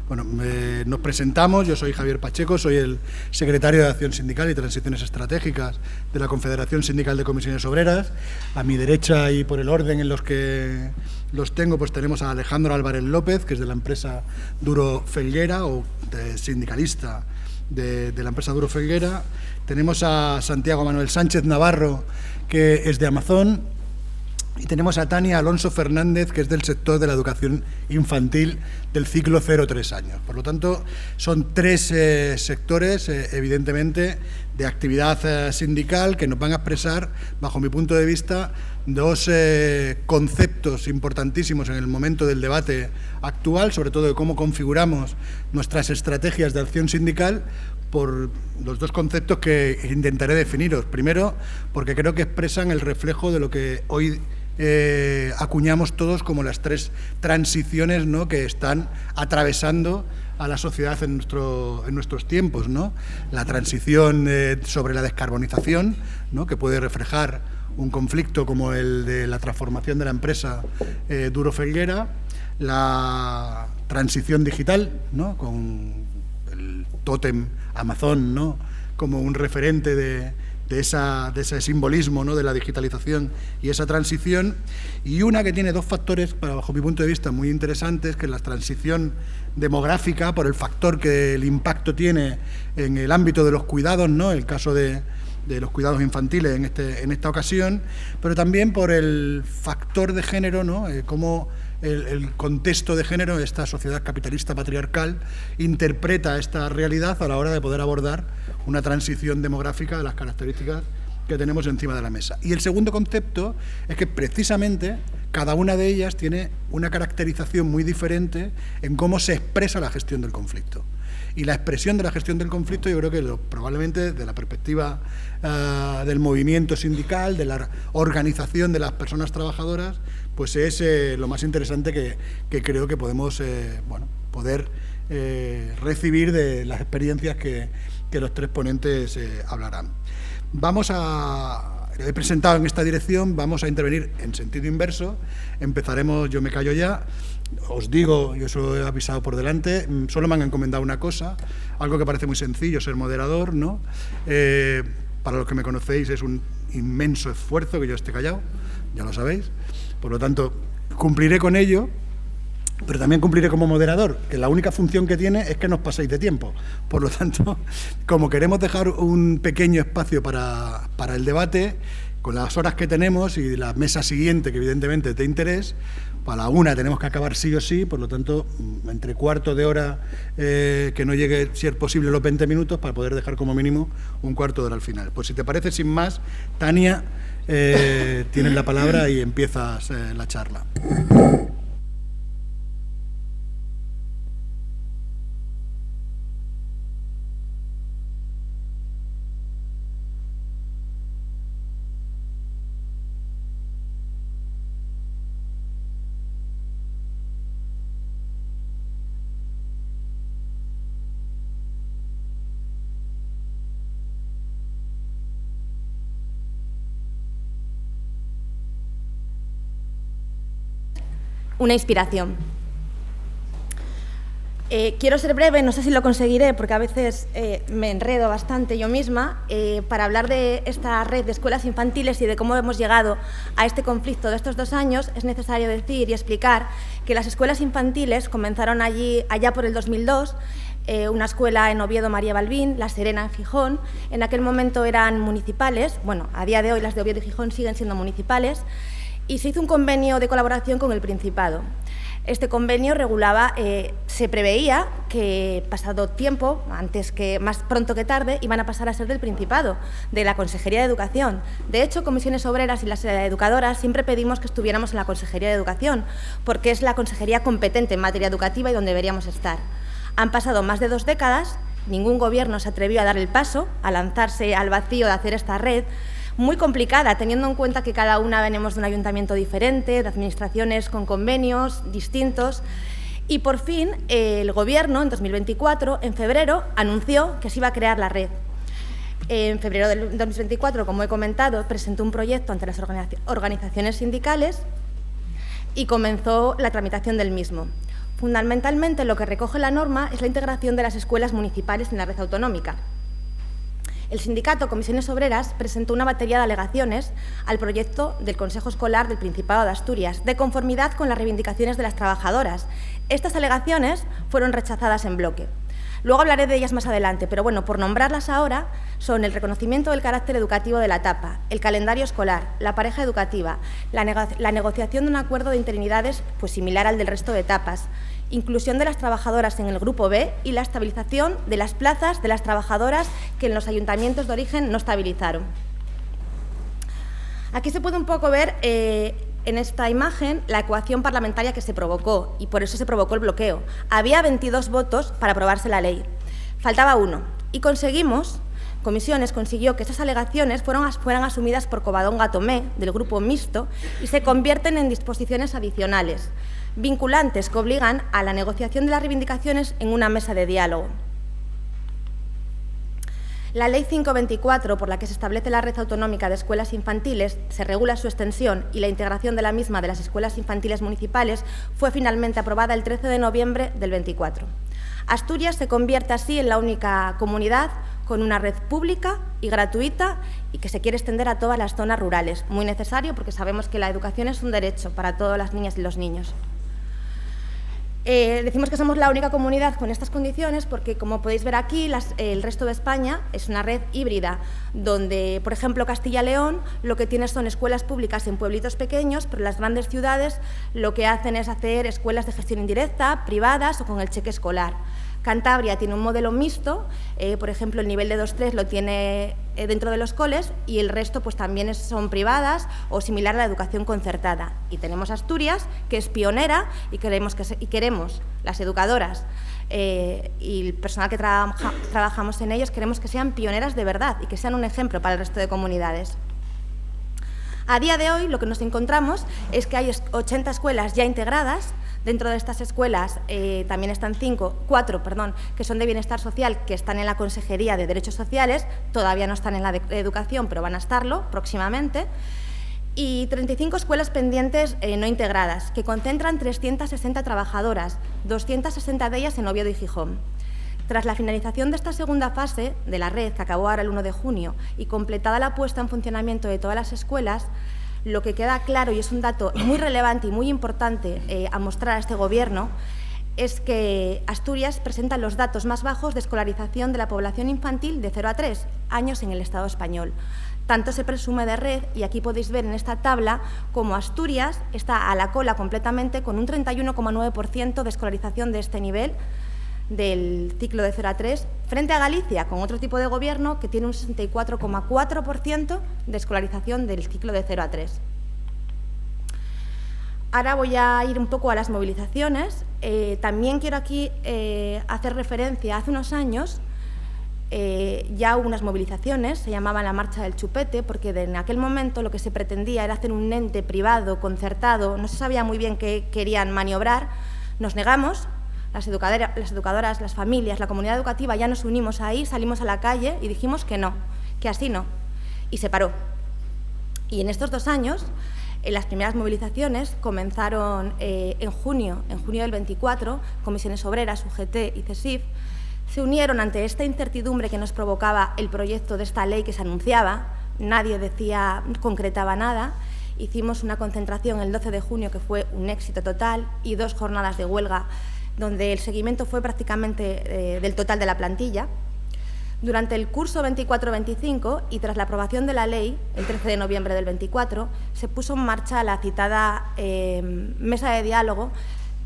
Bueno, nos presentamos. Yo soy Javier Pacheco, soy el secretario de Acción Sindical y Transiciones Estratégicas de la Confederación Sindical de Comisiones Obreras. A mi derecha y por el orden en los que los tengo, pues tenemos a Alejandro Álvarez López, que es de la empresa Duro Felguera, o sindicalista de la empresa Duro Felguera. Tenemos a Santiago Manuel Sánchez Navarro, que es de Amazon. Y tenemos a Tania Alonso Fernández, que es del sector de la educación infantil del ciclo 0-3 años. Por lo tanto, son tres sectores, evidentemente, de actividad sindical que nos van a expresar, bajo mi punto de vista, dos conceptos importantísimos en el momento del debate actual, sobre todo de cómo configuramos nuestras estrategias de acción sindical, por los dos conceptos que intentaré definiros. Primero, porque creo que expresan el reflejo de lo que hoy acuñamos todos como las tres transiciones, ¿no?, que están atravesando a la sociedad en nuestros tiempos, ¿no? La transición sobre la descarbonización, ¿no?, que puede reflejar un conflicto como el de la transformación de la empresa Duro Felguera, la transición digital, ¿no?, con el tótem Amazon, ¿no?, como un referente de ese simbolismo, ¿no?, de la digitalización y esa transición, y una que tiene dos factores, bajo mi punto de vista, muy interesantes, que es la transición demográfica, por el factor que el impacto tiene en el ámbito de los cuidados, ¿no?, el caso de los cuidados infantiles en esta ocasión, pero también por el factor de género, ¿no?, cómo el contexto de género, esta sociedad capitalista patriarcal, interpreta esta realidad a la hora de poder abordar una transición demográfica de las características que tenemos encima de la mesa. Y el segundo concepto es que precisamente cada una de ellas tiene una caracterización muy diferente en cómo se expresa la gestión del conflicto. Y la expresión de la gestión del conflicto, yo creo que probablemente de la perspectiva del movimiento sindical, de la organización de las personas trabajadoras, pues es lo más interesante que creo que podemos poder recibir de las experiencias que los tres ponentes hablarán. He presentado en esta dirección, vamos a intervenir en sentido inverso. Empezaremos, yo me callo ya. Os digo, yo eso he avisado por delante, solo me han encomendado una cosa, algo que parece muy sencillo, ser moderador, ¿no? Para los que me conocéis es un inmenso esfuerzo que yo esté callado, ya lo sabéis. Por lo tanto, cumpliré con ello, pero también cumpliré como moderador, que la única función que tiene es que nos paséis de tiempo. Por lo tanto, como queremos dejar un pequeño espacio para el debate, con las horas que tenemos y la mesa siguiente, que evidentemente es de interés, para la una tenemos que acabar sí o sí, por lo tanto, entre cuarto de hora, que no llegue, si es posible, los 20 minutos, para poder dejar como mínimo un cuarto de hora al final. Pues si te parece, sin más, Tania, tienes la palabra y empiezas la charla. Una inspiración. Quiero ser breve, no sé si lo conseguiré, porque a veces me enredo bastante yo misma, para hablar de esta red de escuelas infantiles y de cómo hemos llegado a este conflicto de estos 2 años. Es necesario decir y explicar que las escuelas infantiles comenzaron allá por el 2002, una escuela en Oviedo, María Balbín, La Serena en Gijón. En aquel momento eran municipales, bueno, a día de hoy las de Oviedo y Gijón siguen siendo municipales, y se hizo un convenio de colaboración con el Principado. Este convenio regulaba, se preveía que pasado tiempo, más pronto que tarde, iban a pasar a ser del Principado, de la Consejería de Educación. De hecho, Comisiones Obreras y las educadoras siempre pedimos que estuviéramos en la Consejería de Educación, porque es la consejería competente en materia educativa y donde deberíamos estar. Han pasado más de 2 décadas, ningún gobierno se atrevió a dar el paso, a lanzarse al vacío de hacer esta red, muy complicada, teniendo en cuenta que cada una venimos de un ayuntamiento diferente, de administraciones con convenios distintos. Y por fin el Gobierno, en 2024, en febrero, anunció que se iba a crear la red. En febrero del 2024, como he comentado, presentó un proyecto ante las organizaciones sindicales y comenzó la tramitación del mismo. Fundamentalmente, lo que recoge la norma es la integración de las escuelas municipales en la red autonómica. El sindicato Comisiones Obreras presentó una batería de alegaciones al proyecto del Consejo Escolar del Principado de Asturias, de conformidad con las reivindicaciones de las trabajadoras. Estas alegaciones fueron rechazadas en bloque. Luego hablaré de ellas más adelante, pero bueno, por nombrarlas ahora, son el reconocimiento del carácter educativo de la etapa, el calendario escolar, la pareja educativa, la negociación de un acuerdo de interinidades pues similar al del resto de etapas, inclusión de las trabajadoras en el grupo B y la estabilización de las plazas de las trabajadoras que en los ayuntamientos de origen no estabilizaron. Aquí se puede un poco ver en esta imagen la ecuación parlamentaria que se provocó y por eso se provocó el bloqueo. Había 22 votos para aprobarse la ley, faltaba 1 y Comisiones consiguió que esas alegaciones fueran asumidas por Covadonga Tomé, del Grupo Mixto, y se convierten en disposiciones adicionales, vinculantes que obligan a la negociación de las reivindicaciones en una mesa de diálogo. La Ley 524, por la que se establece la red autonómica de escuelas infantiles, se regula su extensión y la integración de la misma de las escuelas infantiles municipales, fue finalmente aprobada el 13 de noviembre del 24. Asturias se convierte así en la única comunidad con una red pública y gratuita y que se quiere extender a todas las zonas rurales. Muy necesario porque sabemos que la educación es un derecho para todas las niñas y los niños. Decimos que somos la única comunidad con estas condiciones porque, como podéis ver aquí, el resto de España es una red híbrida, donde, por ejemplo, Castilla y León lo que tiene son escuelas públicas en pueblitos pequeños, pero las grandes ciudades lo que hacen es hacer escuelas de gestión indirecta, privadas o con el cheque escolar. Cantabria tiene un modelo mixto, por ejemplo, el nivel de 2-3 lo tiene dentro de los coles y el resto pues también son privadas o similar a la educación concertada. Y tenemos Asturias, que es pionera y queremos las educadoras y el personal que trabajamos en ellos, queremos que sean pioneras de verdad y que sean un ejemplo para el resto de comunidades. A día de hoy lo que nos encontramos es que hay 80 escuelas ya integradas. Dentro de estas escuelas también están 4 que son de bienestar social, que están en la Consejería de Derechos Sociales, todavía no están en la de Educación, pero van a estarlo próximamente, y 35 escuelas pendientes no integradas, que concentran 360 trabajadoras, 260 de ellas en Oviedo y Gijón. Tras la finalización de esta segunda fase de la red, que acabó ahora el 1 de junio, y completada la puesta en funcionamiento de todas las escuelas, lo que queda claro, y es un dato muy relevante y muy importante a mostrar a este Gobierno, es que Asturias presenta los datos más bajos de escolarización de la población infantil de 0 a 3 años en el Estado español. Tanto se presume de red, y aquí podéis ver en esta tabla cómo Asturias está a la cola completamente con un 31,9% de escolarización de este nivel del ciclo de 0 a 3, frente a Galicia, con otro tipo de gobierno que tiene un 64,4% de escolarización del ciclo de 0 a 3. Ahora voy a ir un poco a las movilizaciones. También quiero aquí hacer referencia, hace unos años ya hubo unas movilizaciones, se llamaban la Marcha del Chupete, porque en aquel momento lo que se pretendía era hacer un ente privado, concertado, no se sabía muy bien qué querían maniobrar, nos negamos. Las educadoras, las familias, la comunidad educativa ya nos unimos ahí, salimos a la calle y dijimos que no, que así no, y se paró. Y en estos 2 años, las primeras movilizaciones comenzaron en junio del 24, Comisiones Obreras, UGT y CESIF, se unieron ante esta incertidumbre que nos provocaba el proyecto de esta ley que se anunciaba, nadie concretaba nada. Hicimos una concentración el 12 de junio que fue un éxito total y 2 jornadas de huelga donde el seguimiento fue prácticamente del total de la plantilla. Durante el curso 24-25 y tras la aprobación de la ley, el 13 de noviembre del 24, se puso en marcha la citada mesa de diálogo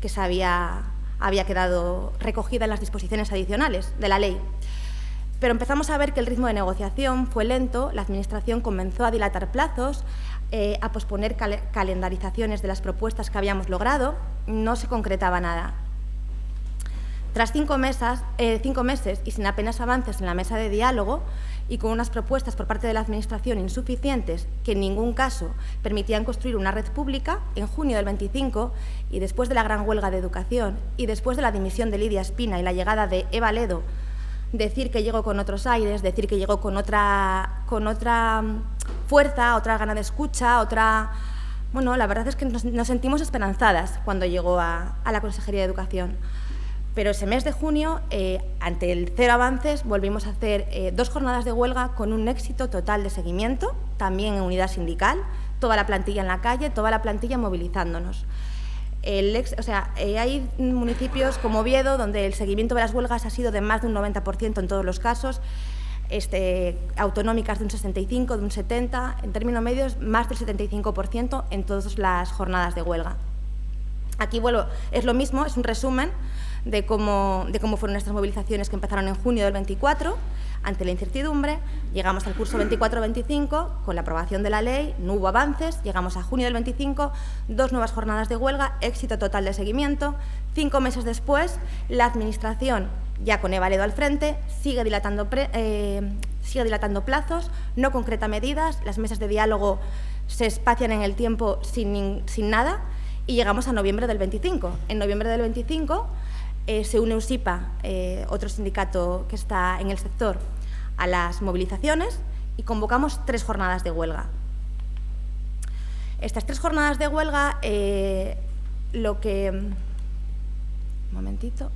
que había quedado recogida en las disposiciones adicionales de la ley. Pero empezamos a ver que el ritmo de negociación fue lento, la Administración comenzó a dilatar plazos, a posponer calendarizaciones de las propuestas que habíamos logrado, no se concretaba nada. Tras 5 meses y sin apenas avances en la mesa de diálogo y con unas propuestas por parte de la Administración insuficientes que en ningún caso permitían construir una red pública, en junio del 25 y después de la gran huelga de educación y después de la dimisión de Lidia Espina y la llegada de Eva Ledo, decir que llegó con otros aires, decir que llegó con otra fuerza, otra gana de escucha, otra Bueno, la verdad es que nos sentimos esperanzadas cuando llegó a la Consejería de Educación. Pero ese mes de junio, ante el cero avances, volvimos a hacer 2 jornadas de huelga con un éxito total de seguimiento, también en unidad sindical, toda la plantilla en la calle, toda la plantilla movilizándonos. Hay municipios como Oviedo donde el seguimiento de las huelgas ha sido de más de un 90% en todos los casos, autonómicas de un 65%, de un 70%, en términos medios más del 75% en todas las jornadas de huelga. Aquí, bueno, es lo mismo, es un resumen de cómo fueron estas movilizaciones que empezaron en junio del 24, ante la incertidumbre, llegamos al curso 24-25, con la aprobación de la ley, no hubo avances, llegamos a junio del 25, 2 nuevas jornadas de huelga, éxito total de seguimiento. 5 meses después, la Administración, ya con Eva Ledo al frente, sigue dilatando plazos, no concreta medidas, las mesas de diálogo se espacian en el tiempo sin nada, y llegamos a noviembre del 25. En noviembre del 25 se une USIPA, otro sindicato que está en el sector, a las movilizaciones y convocamos 3 jornadas de huelga. Estas 3 jornadas de huelga, Un momentito.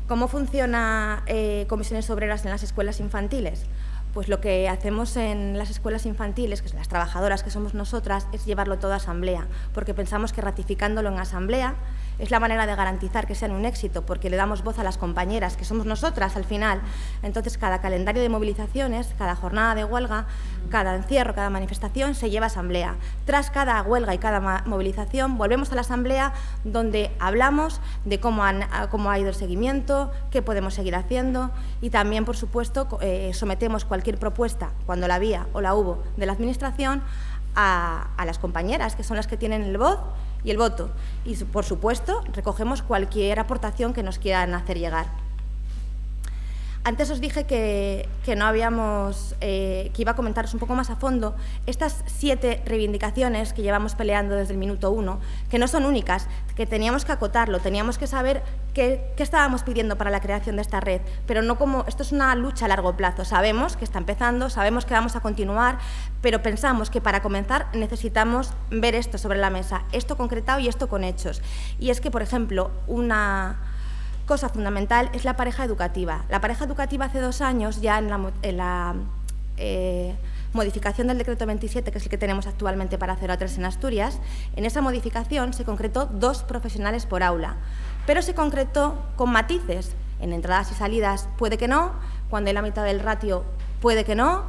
¿Cómo funciona Comisiones Obreras en las escuelas infantiles? Pues lo que hacemos en las escuelas infantiles, que son las trabajadoras que somos nosotras, es llevarlo todo a asamblea, porque pensamos que ratificándolo en asamblea es la manera de garantizar que sean un éxito, porque le damos voz a las compañeras, que somos nosotras al final. Entonces, cada calendario de movilizaciones, cada jornada de huelga, cada encierro, cada manifestación se lleva a asamblea. Tras cada huelga y cada movilización, volvemos a la asamblea donde hablamos de cómo ha ido el seguimiento, qué podemos seguir haciendo y también, por supuesto, sometemos cualquier propuesta, cuando la había o la hubo, de la Administración a las compañeras, que son las que tienen el voz y el voto. Y, por supuesto, recogemos cualquier aportación que nos quieran hacer llegar. Antes os dije que iba a comentaros un poco más a fondo estas 7 reivindicaciones que llevamos peleando desde el minuto 1, que no son únicas, que teníamos que acotarlo, teníamos que saber qué estábamos pidiendo para la creación de esta red, pero no como esto es una lucha a largo plazo. Sabemos que está empezando, sabemos que vamos a continuar, pero pensamos que para comenzar necesitamos ver esto sobre la mesa, esto concretado y esto con hechos. Y es que, por ejemplo, una cosa fundamental es la pareja educativa. La pareja educativa hace 2 años, ya en la modificación del decreto 27, que es el que tenemos actualmente para 0 a 3 en Asturias, en esa modificación se concretó 2 profesionales por aula, pero se concretó con matices. En entradas y salidas puede que no, cuando hay la mitad del ratio puede que no,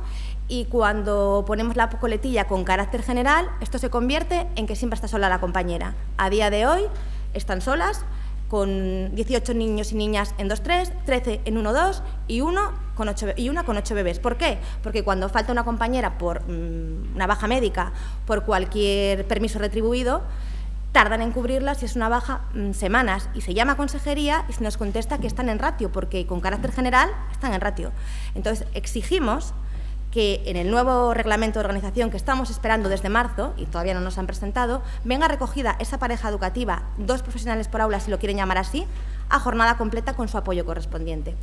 y cuando ponemos la coletilla con carácter general, esto se convierte en que siempre está sola la compañera. A día de hoy están solas, con 18 niños y niñas en 2-3, 13 en 1-2 y una con 8 bebés. ¿Por qué? Porque cuando falta una compañera por una baja médica, por cualquier permiso retribuido, tardan en cubrirla, si es una baja, semanas, y se llama a consejería y se nos contesta que están en ratio, porque con carácter general están en ratio. Entonces, exigimos que en el nuevo reglamento de organización que estamos esperando desde marzo, y todavía no nos han presentado, venga recogida esa pareja educativa, 2 profesionales por aula, si lo quieren llamar así, a jornada completa con su apoyo correspondiente.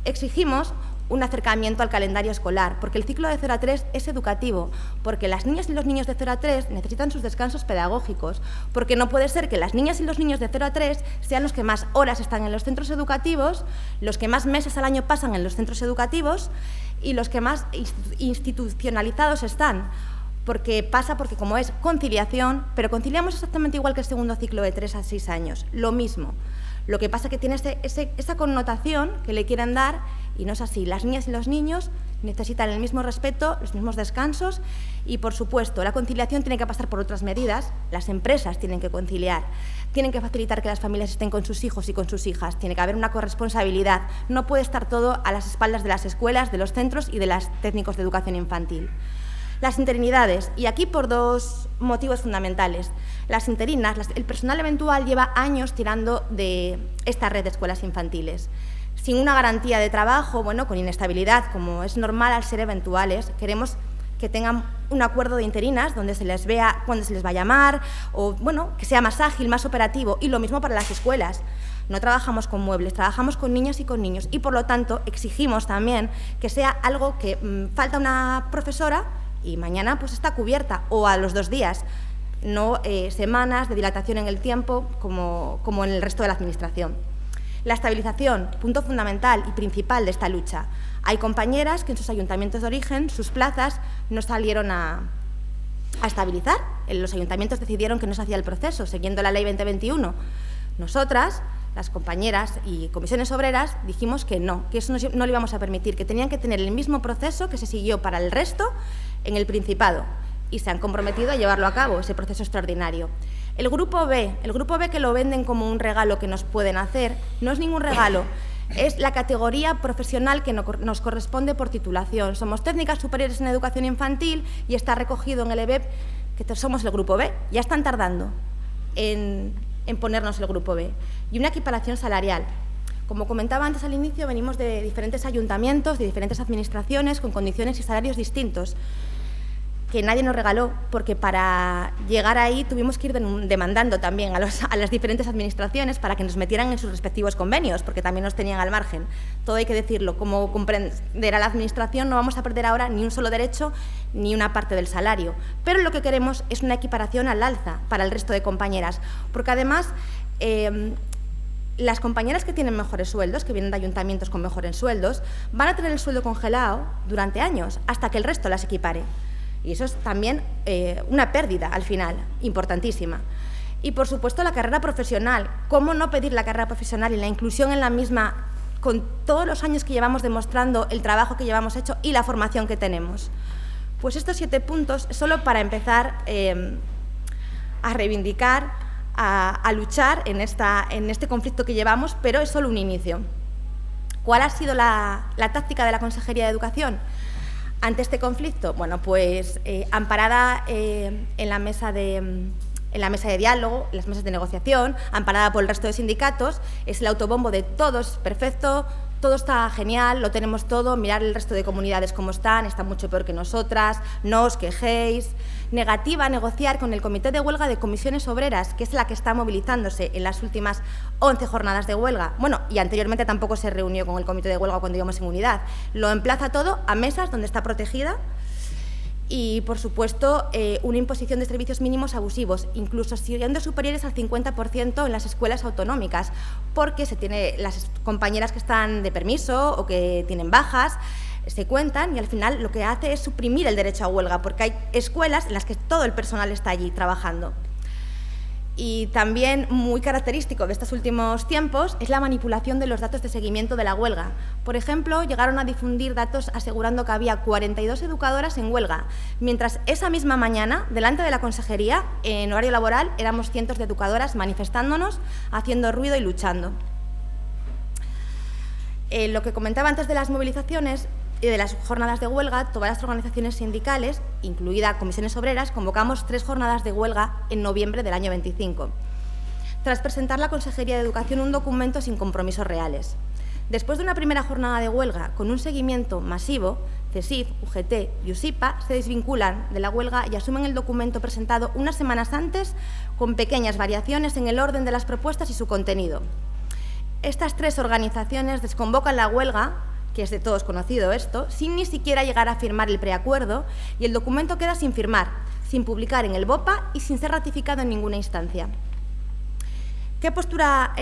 Exigimos un acercamiento al calendario escolar, porque el ciclo de 0 a 3 es educativo, porque las niñas y los niños de 0 a 3 necesitan sus descansos pedagógicos, porque no puede ser que las niñas y los niños de 0 a 3 sean los que más horas están en los centros educativos, los que más meses al año pasan en los centros educativos y los que más institucionalizados están. Porque como es conciliación, pero conciliamos exactamente igual que el segundo ciclo de 3 a 6 años, lo mismo. Lo que pasa es que tiene esa connotación que le quieren dar y no es así. Las niñas y los niños necesitan el mismo respeto, los mismos descansos y, por supuesto, la conciliación tiene que pasar por otras medidas. Las empresas tienen que conciliar, tienen que facilitar que las familias estén con sus hijos y con sus hijas, tiene que haber una corresponsabilidad. No puede estar todo a las espaldas de las escuelas, de los centros y de los técnicos de educación infantil. Las interinidades, y aquí por 2 motivos fundamentales. Las interinas, el personal eventual lleva años tirando de esta red de escuelas infantiles. Sin una garantía de trabajo, con inestabilidad, como es normal al ser eventuales, queremos que tengan un acuerdo de interinas donde se les vea cuándo se les va a llamar, o que sea más ágil, más operativo, y lo mismo para las escuelas. No trabajamos con muebles, trabajamos con niñas y con niños y, por lo tanto, exigimos también que sea algo que falta una profesora y mañana pues está cubierta, o a los 2 días, no semanas de dilatación en el tiempo como en el resto de la Administración. La estabilización, punto fundamental y principal de esta lucha. Hay compañeras que en sus ayuntamientos de origen, sus plazas, no salieron a estabilizar. Los ayuntamientos decidieron que no se hacía el proceso, siguiendo la Ley 2021. Nosotras, las compañeras y comisiones obreras, dijimos que no, que eso no lo íbamos a permitir, que tenían que tener el mismo proceso que se siguió para el resto en el Principado, y se han comprometido a llevarlo a cabo, ese proceso extraordinario. El Grupo B que lo venden como un regalo que nos pueden hacer, no es ningún regalo, es la categoría profesional que nos corresponde por titulación. Somos técnicas superiores en educación infantil y está recogido en el EBEP que somos el Grupo B. Ya están tardando en ponernos el Grupo B. Y una equiparación salarial. Como comentaba antes al inicio, venimos de diferentes ayuntamientos, de diferentes administraciones, con condiciones y salarios distintos, que nadie nos regaló, porque para llegar ahí tuvimos que ir demandando también a las diferentes administraciones para que nos metieran en sus respectivos convenios, porque también nos tenían al margen. Todo hay que decirlo. Como comprenderá la Administración, no vamos a perder ahora ni un solo derecho ni una parte del salario. Pero lo que queremos es una equiparación al alza para el resto de compañeras, porque además las compañeras que tienen mejores sueldos, que vienen de ayuntamientos con mejores sueldos, van a tener el sueldo congelado durante años, hasta que el resto las equipare. Y eso es también una pérdida, al final, importantísima. Y, por supuesto, la carrera profesional. ¿Cómo no pedir la carrera profesional y la inclusión en la misma, con todos los años que llevamos demostrando el trabajo que llevamos hecho y la formación que tenemos? Pues estos 7 puntos, solo para empezar a reivindicar, a luchar en este conflicto que llevamos, pero es solo un inicio. ¿Cuál ha sido la táctica de la Consejería de Educación ante este conflicto? Bueno, pues amparada en la mesa de diálogo, en las mesas de negociación, amparada por el resto de sindicatos, es el autobombo de todo es perfecto, todo está genial, lo tenemos todo, mirar el resto de comunidades cómo están mucho peor que nosotras, no os quejéis. Negativa a negociar con el Comité de Huelga de Comisiones Obreras, que es la que está movilizándose en las últimas 11 jornadas de huelga. Bueno, y anteriormente tampoco se reunió con el Comité de Huelga cuando íbamos en unidad. Lo emplaza todo a mesas donde está protegida y, por supuesto, una imposición de servicios mínimos abusivos, incluso siendo superiores al 50% en las escuelas autonómicas, porque las compañeras que están de permiso o que tienen bajas se cuentan y al final lo que hace es suprimir el derecho a huelga, porque hay escuelas en las que todo el personal está allí trabajando. Y también muy característico de estos últimos tiempos es la manipulación de los datos de seguimiento de la huelga. Por ejemplo, llegaron a difundir datos asegurando que había 42 educadoras en huelga, mientras esa misma mañana, delante de la Consejería, en horario laboral, éramos cientos de educadoras manifestándonos, haciendo ruido y luchando. Lo que comentaba antes de las movilizaciones y de las jornadas de huelga, todas las organizaciones sindicales, incluida Comisiones Obreras, convocamos 3 jornadas de huelga en noviembre del año 25, tras presentar la Consejería de Educación un documento sin compromisos reales. Después de una primera jornada de huelga con un seguimiento masivo, CESIF, UGT y USIPA se desvinculan de la huelga y asumen el documento presentado unas semanas antes con pequeñas variaciones en el orden de las propuestas y su contenido. Estas 3 organizaciones desconvocan la huelga, que es de todos conocido esto, sin ni siquiera llegar a firmar el preacuerdo, y el documento queda sin firmar, sin publicar en el BOPA y sin ser ratificado en ninguna instancia. ¿Qué postura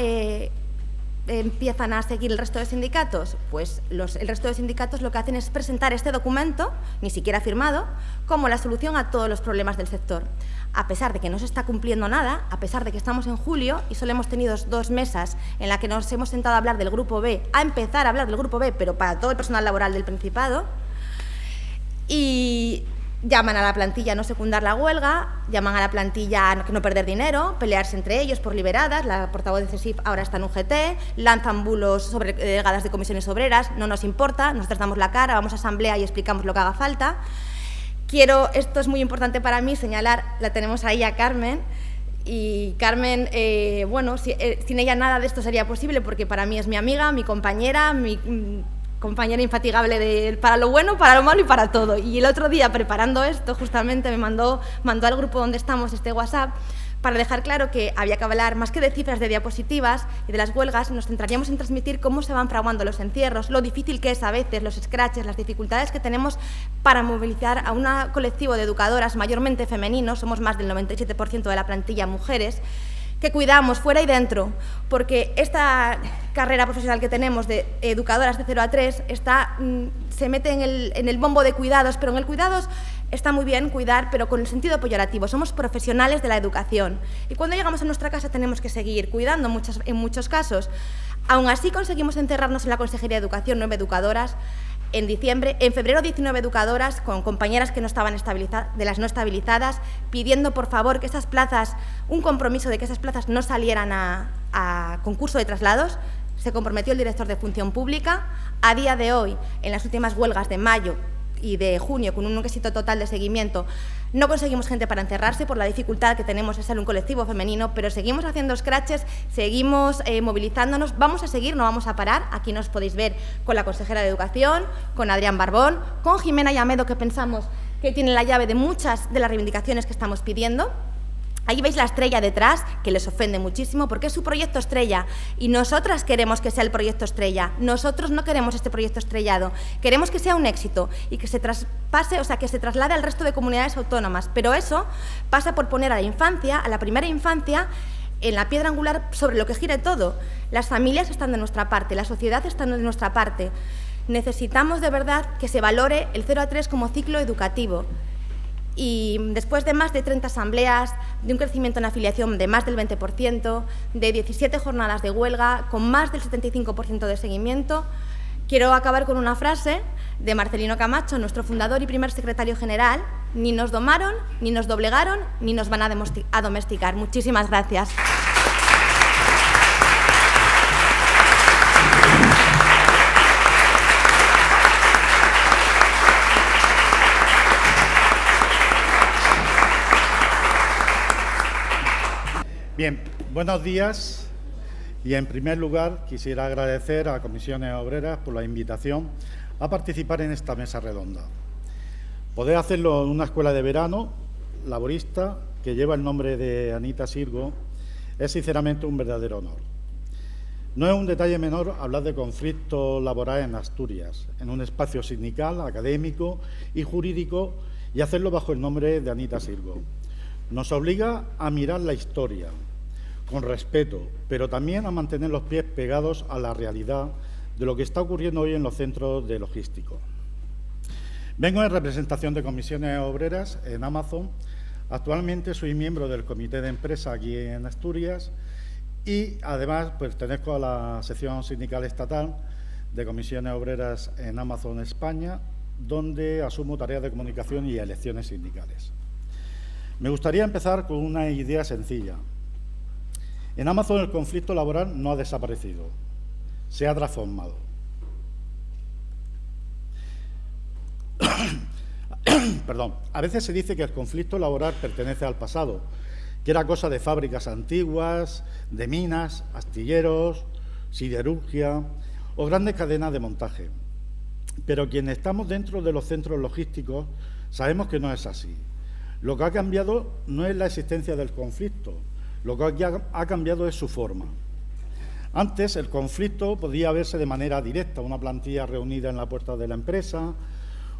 empiezan a seguir el resto de sindicatos? Pues el resto de sindicatos lo que hacen es presentar este documento, ni siquiera firmado, como la solución a todos los problemas del sector. A pesar de que no se está cumpliendo nada, a pesar de que estamos en julio y solo hemos tenido 2 mesas en las que nos hemos sentado a hablar del Grupo B, a empezar a hablar del Grupo B, pero para todo el personal laboral del Principado, y llaman a la plantilla a no secundar la huelga, llaman a la plantilla a no perder dinero, pelearse entre ellos por liberadas, la portavoz de CESIF ahora está en UGT, lanzan bulos sobre delegadas de comisiones obreras, no nos importa, nosotros damos la cara, vamos a asamblea y explicamos lo que haga falta. Esto es muy importante para mí, señalar, la tenemos ahí a Carmen, y Carmen, bueno, sin ella nada de esto sería posible, porque para mí es mi amiga, mi compañera infatigable para lo bueno, para lo malo y para todo. Y el otro día, preparando esto, justamente me mandó al grupo donde estamos este WhatsApp para dejar claro que había que hablar más que de cifras de diapositivas y de las huelgas, nos centraríamos en transmitir cómo se van fraguando los encierros, lo difícil que es a veces, los scratches, las dificultades que tenemos para movilizar a un colectivo de educadoras mayormente femeninos, somos más del 97% de la plantilla mujeres, que cuidamos fuera y dentro, porque esta carrera profesional que tenemos de educadoras de 0 a 3 se mete en el bombo de cuidados, pero en el cuidados está muy bien cuidar, pero con el sentido peyorativo. Somos profesionales de la educación y cuando llegamos a nuestra casa tenemos que seguir cuidando en muchos casos. Aún así conseguimos encerrarnos en la Consejería de Educación 9 educadoras. En diciembre, en febrero 19 educadoras con compañeras que no estaban de las no estabilizadas, pidiendo por favor que esas plazas, un compromiso de que esas plazas no salieran a concurso de traslados. Se comprometió el director de Función Pública. A día de hoy, en las últimas huelgas de mayo y de junio, con un éxito total de seguimiento, no conseguimos gente para encerrarse por la dificultad que tenemos de ser un colectivo femenino, pero seguimos haciendo scratches, seguimos movilizándonos, vamos a seguir, no vamos a parar. Aquí nos podéis ver con la consejera de Educación, con Adrián Barbón, con Jimena Llamedo, que pensamos que tiene la llave de muchas de las reivindicaciones que estamos pidiendo. Ahí veis la estrella detrás, que les ofende muchísimo, porque es su proyecto estrella y nosotras queremos que sea el proyecto estrella. Nosotros no queremos este proyecto estrellado, queremos que sea un éxito y que se traspase, o sea, que se traslade al resto de comunidades autónomas, pero eso pasa por poner a la infancia, a la primera infancia, en la piedra angular sobre lo que gire todo. Las familias están de nuestra parte, la sociedad está de nuestra parte. Necesitamos de verdad que se valore el 0 a 3 como ciclo educativo. Y después de más de 30 asambleas, de un crecimiento en afiliación de más del 20%, de 17 jornadas de huelga, con más del 75% de seguimiento, quiero acabar con una frase de Marcelino Camacho, nuestro fundador y primer secretario general: ni nos domaron, ni nos doblegaron, ni nos van a domesticar. Muchísimas gracias. Bien, buenos días y en primer lugar quisiera agradecer a Comisiones Obreras por la invitación a participar en esta mesa redonda. Poder hacerlo en una escuela de verano laborista que lleva el nombre de Anita Sirgo es sinceramente un verdadero honor. No es un detalle menor hablar de conflictos laborales en Asturias, en un espacio sindical, académico y jurídico, y hacerlo bajo el nombre de Anita Sirgo. Nos obliga a mirar la historia con respeto, pero también a mantener los pies pegados a la realidad de lo que está ocurriendo hoy en los centros de logística. Vengo en representación de Comisiones Obreras en Amazon. Actualmente soy miembro del comité de empresa aquí en Asturias y además pertenezco a la sección sindical estatal de Comisiones Obreras en Amazon España, donde asumo tareas de comunicación y elecciones sindicales. Me gustaría empezar con una idea sencilla. En Amazon el conflicto laboral no ha desaparecido, se ha transformado. Perdón. A veces se dice que el conflicto laboral pertenece al pasado, que era cosa de fábricas antiguas, de minas, astilleros, siderurgia o grandes cadenas de montaje. Pero quienes estamos dentro de los centros logísticos sabemos que no es así. Lo que ha cambiado no es la existencia del conflicto, lo que ha cambiado es su forma. Antes el conflicto podía verse de manera directa, una plantilla reunida en la puerta de la empresa,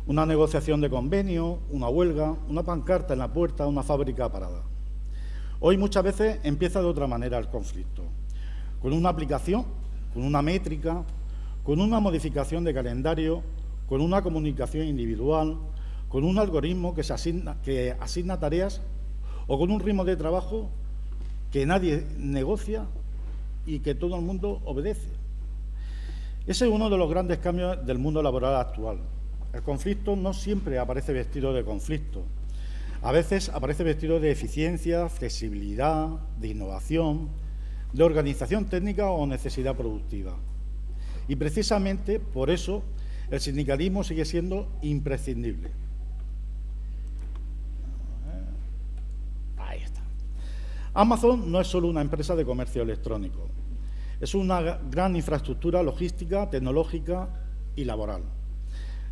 una negociación de convenio, una huelga, una pancarta en la puerta, una fábrica parada. Hoy muchas veces empieza de otra manera el conflicto, con una aplicación, con una métrica, con una modificación de calendario, con una comunicación individual, con un algoritmo que asigna tareas o con un ritmo de trabajo que nadie negocia y que todo el mundo obedece. Ese es uno de los grandes cambios del mundo laboral actual. El conflicto no siempre aparece vestido de conflicto. A veces aparece vestido de eficiencia, flexibilidad, de innovación, de organización técnica o necesidad productiva. Y precisamente por eso el sindicalismo sigue siendo imprescindible. Ahí está. Amazon no es solo una empresa de comercio electrónico, es una gran infraestructura logística, tecnológica y laboral.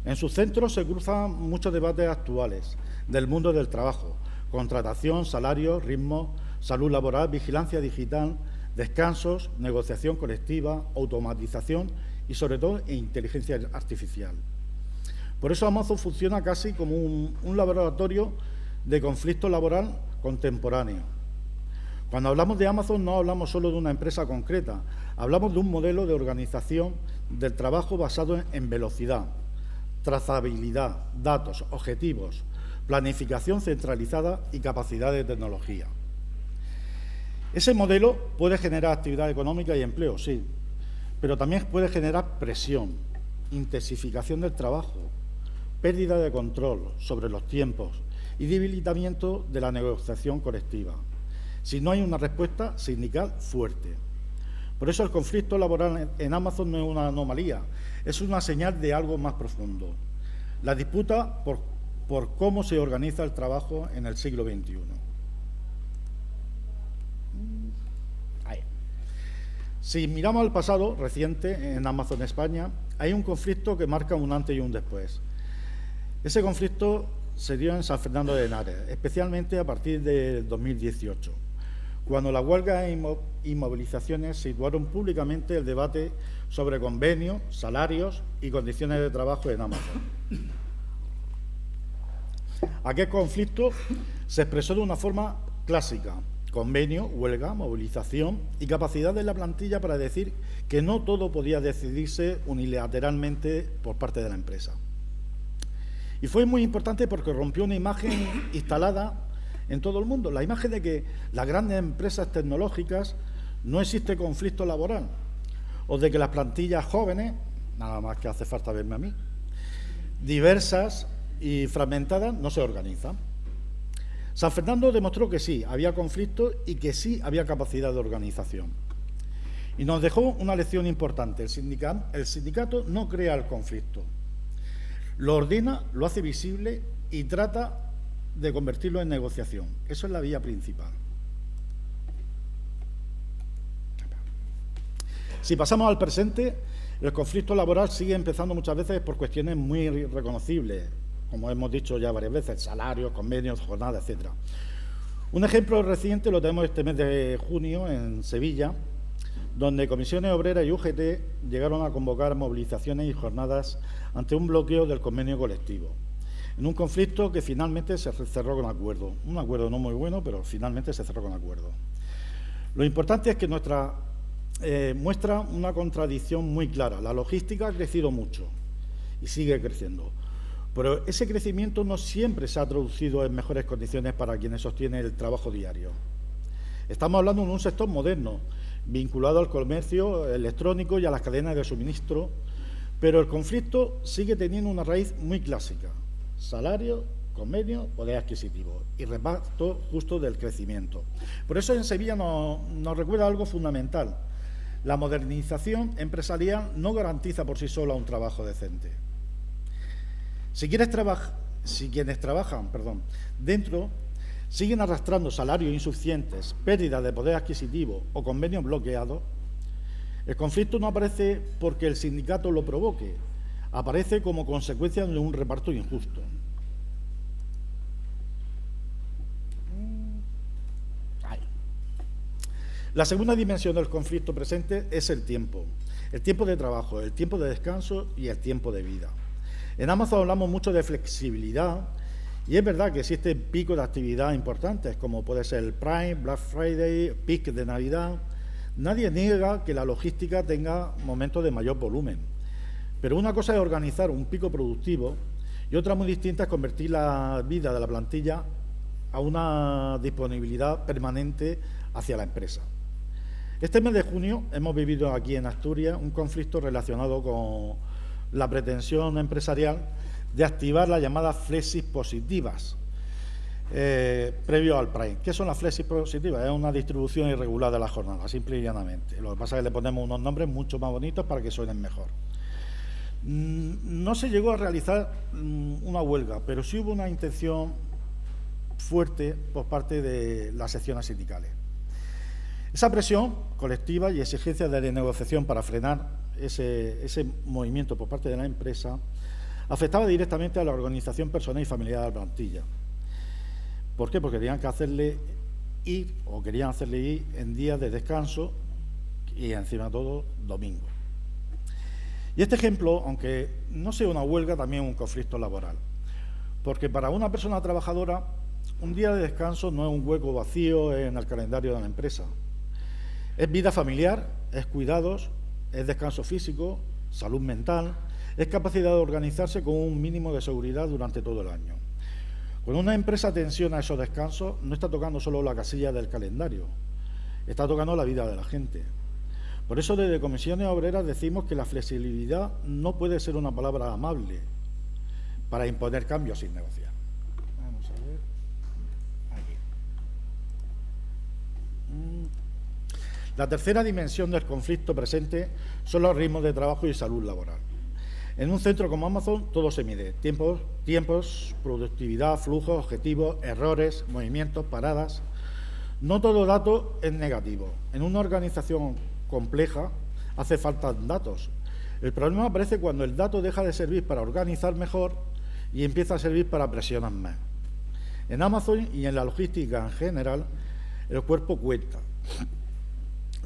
En sus centros se cruzan muchos debates actuales del mundo del trabajo, contratación, salarios, ritmos, salud laboral, vigilancia digital, descansos, negociación colectiva, automatización y, sobre todo, inteligencia artificial. Por eso Amazon funciona casi como un laboratorio de conflicto laboral contemporáneo. Cuando hablamos de Amazon no hablamos solo de una empresa concreta, hablamos de un modelo de organización del trabajo basado en velocidad, trazabilidad, datos, objetivos, planificación centralizada y capacidad de tecnología. Ese modelo puede generar actividad económica y empleo, sí, pero también puede generar presión, intensificación del trabajo, pérdida de control sobre los tiempos y debilitamiento de la negociación colectiva, si no hay una respuesta sindical fuerte. Por eso el conflicto laboral en Amazon no es una anomalía, es una señal de algo más profundo. La disputa por cómo se organiza el trabajo en el siglo XXI. Si miramos al pasado reciente en Amazon España, hay un conflicto que marca un antes y un después. Ese conflicto se dio en San Fernando de Henares, especialmente a partir de 2018, cuando las huelgas y movilizaciones situaron públicamente el debate sobre convenios, salarios y condiciones de trabajo en Amazon. Aquel conflicto se expresó de una forma clásica: convenio, huelga, movilización y capacidad de la plantilla para decir que no todo podía decidirse unilateralmente por parte de la empresa. Y fue muy importante porque rompió una imagen instalada en todo el mundo, la imagen de que las grandes empresas tecnológicas no existe conflicto laboral, o de que las plantillas jóvenes, nada más que hace falta verme a mí, diversas y fragmentadas, no se organizan. San Fernando demostró que sí, había conflicto y que sí había capacidad de organización. Y nos dejó una lección importante: el sindicato no crea el conflicto, lo ordena, lo hace visible y trata de convertirlo en negociación. Eso es la vía principal. Si pasamos al presente, el conflicto laboral sigue empezando muchas veces por cuestiones muy reconocibles, como hemos dicho ya varias veces: salarios, convenios, jornadas, etc. Un ejemplo reciente lo tenemos este mes de junio en Sevilla, donde Comisiones Obreras y UGT llegaron a convocar movilizaciones y jornadas ante un bloqueo del convenio colectivo, en un conflicto que finalmente se cerró con acuerdo. Un acuerdo no muy bueno, pero finalmente se cerró con acuerdo. Lo importante es que muestra una contradicción muy clara. La logística ha crecido mucho y sigue creciendo, pero ese crecimiento no siempre se ha traducido en mejores condiciones para quienes sostienen el trabajo diario. Estamos hablando de un sector moderno, vinculado al comercio electrónico y a las cadenas de suministro, pero el conflicto sigue teniendo una raíz muy clásica: salario, convenio, poder adquisitivo y reparto justo del crecimiento. Por eso en Sevilla nos recuerda algo fundamental: la modernización empresarial no garantiza por sí sola un trabajo decente. Si quienes trabajan dentro siguen arrastrando salarios insuficientes, pérdida de poder adquisitivo o convenios bloqueados, el conflicto no aparece porque el sindicato lo provoque, aparece como consecuencia de un reparto injusto. La segunda dimensión del conflicto presente es el tiempo de trabajo, el tiempo de descanso y el tiempo de vida. En Amazon hablamos mucho de flexibilidad y es verdad que existen picos de actividad importantes, como puede ser el Prime, Black Friday, Peak de Navidad. Nadie niega que la logística tenga momentos de mayor volumen, pero una cosa es organizar un pico productivo y otra muy distinta es convertir la vida de la plantilla a una disponibilidad permanente hacia la empresa. Este mes de junio hemos vivido aquí en Asturias un conflicto relacionado con la pretensión empresarial de activar las llamadas flexis positivas previo al Prime. ¿Qué son las flexis positivas? Es una distribución irregular de la jornada, simple y llanamente. Lo que pasa es que le ponemos unos nombres mucho más bonitos para que suenen mejor. No se llegó a realizar una huelga, pero sí hubo una intención fuerte por parte de las secciones sindicales. Esa presión colectiva y exigencia de negociación para frenar ese movimiento por parte de la empresa afectaba directamente a la organización personal y familiar de la plantilla. ¿Por qué? Porque tenían que hacerle ir, o querían hacerle ir, en días de descanso y encima de todo domingo. Y este ejemplo, aunque no sea una huelga, también es un conflicto laboral. Porque para una persona trabajadora, un día de descanso no es un hueco vacío en el calendario de la empresa. Es vida familiar, es cuidados, es descanso físico, salud mental, es capacidad de organizarse con un mínimo de seguridad durante todo el año. Cuando una empresa tensiona esos descansos, no está tocando solo la casilla del calendario, está tocando la vida de la gente. Por eso desde Comisiones Obreras decimos que la flexibilidad no puede ser una palabra amable para imponer cambios sin negociar. Vamos a ver. Aquí. La tercera dimensión del conflicto presente son los ritmos de trabajo y salud laboral. En un centro como Amazon todo se mide: tiempos, productividad, flujos, objetivos, errores, movimientos, paradas. No todo dato es negativo. En una organización compleja hace falta datos. El problema aparece cuando el dato deja de servir para organizar mejor y empieza a servir para presionar más. En Amazon y en la logística en general, el cuerpo cuenta.